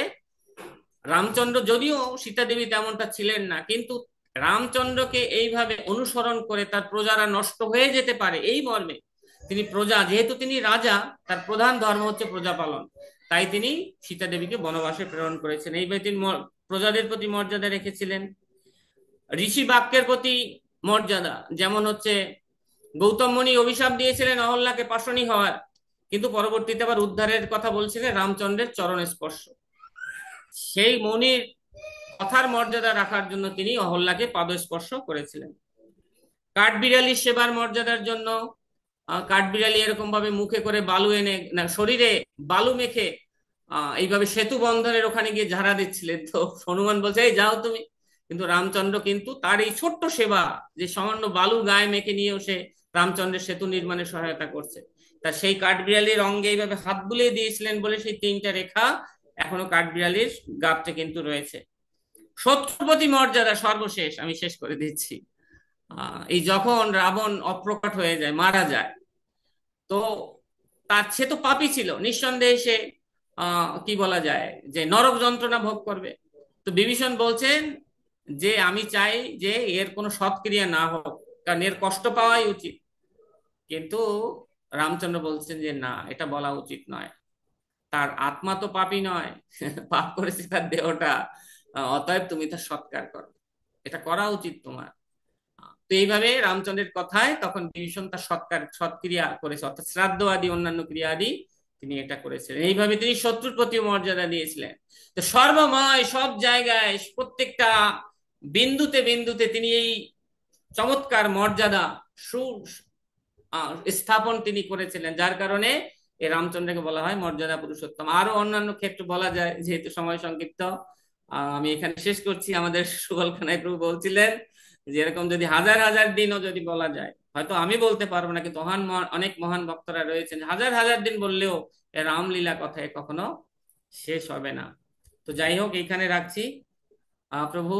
রামচন্দ্র, যদিও সীতা দেবী তেমনটা ছিলেন না, কিন্তু রামচন্দ্রকে এইভাবে অনুসরণ করে তার প্রজারা নষ্ট হয়ে যেতে পারে এই মর্মে তিনি প্রজা, যেহেতু তিনি রাজা, তার প্রধান ধর্ম হচ্ছে প্রজা পালন, তাই তিনি সীতা দেবীকে বনবাসে প্রেরণ করেছেন। এইভাবে তিনি প্রজাদের প্রতি মর্যাদা রেখেছিলেন। ঋষি বাক্যের প্রতি মর্যাদা, যেমন হচ্ছে গৌতম মুনি অভিশাপ দিয়েছিলেন অহল্যাকে পাশনি হওয়ার, কিন্তু পরবর্তীতে আবার উদ্ধারের কথা বলছিলেন রামচন্দ্রের চরণ স্পর্শ। সেই মুনির কথার মর্যাদা রাখার জন্য তিনি অহল্যাকে পাদস্পর্শ করেছিলেন। কাঠবিড়ালির সেবার মর্যাদার জন্য কাঠবিড়ালি এরকম ভাবে মুখে করে বালু এনে, না শরীরে বালু মেখে এইভাবে সেতু বন্ধনের ওখানে গিয়ে ঝাড়া দিচ্ছিলেন, তো হনুমান বলছে এই যাও তুমি, কিন্তু রামচন্দ্র কিন্তু তার এই ছোট্ট সেবা, যে সামান্য বালু গায়ে মেখে নিয়েও সে রামচন্দ্রের সেতু নির্মাণে সহায়তা করছে, তা সেই কাঠবিড়ালির অঙ্গে এইভাবে হাত বুলিয়ে দিয়েছিলেন বলে সেই 3টা রেখা এখনো কাঠবিড়ালির গাত্রে কিন্তু রয়েছে। শত্রুর প্রতি মর্যাদা সর্বশেষ, আমি শেষ করে দিচ্ছি। এই যখন রাবণ অপ্রকট হয়ে যায়, মারা যায়, তো তার, সে তো পাপী ছিল, নিঃসন্দেহে সে কি বলা যায় যে নরক যন্ত্রণা ভোগ করবে। তো বিভীষণ বলছেন যে আমি চাই যে এর কোনো সৎক্রিয়া না হোক, কারণ এর কষ্ট পাওয়াই উচিত। কিন্তু রামচন্দ্র বলছেন যে না, এটা বলা উচিত নয়, তার আত্মা তো পাপী নয়, পাপ করেছে তার দেহটা, অতএব তুমি তার সৎকার করো, এটা করা উচিত তোমার। তো এইভাবে রামচন্দ্রের কথায় তখন বিভীষণ তার সৎক্রিয়া করেছে, অর্থাৎ শ্রাদ্ধ আদি অন্যান্য ক্রিয়া আদি তিনি এটা করেছিলেন। এইভাবে তিনি শত্রুর প্রতি মর্যাদা দিয়েছিলেন। তো সর্বময় সব জায়গায় প্রত্যেকটা বিন্দুতে বিন্দুতে তিনি এই চমৎকার মর্যাদা সু স্থাপন তিনি করেছিলেন, যার কারণে এই রামচন্দ্রকে বলা হয় মর্যাদা পুরুষোত্তম। আরো অন্যান্য ক্ষেত্রে বলা যায়, যেহেতু সময় সংক্ষিপ্ত আমি এখানে শেষ করছি। আমাদের সুবল কানাই প্রভু বলছিলেন যে এরকম যদি হাজার হাজার দিনও যদি বলা যায়, হয়তো আমি বলতে পারবো না, কিন্তু অনেক মহান ভক্তরা রয়েছেন, হাজার হাজার দিন বললেও এ রামলীলা কথায় কখনো শেষ হবে না। তো যাই হোক, এইখানে রাখছি। প্রভু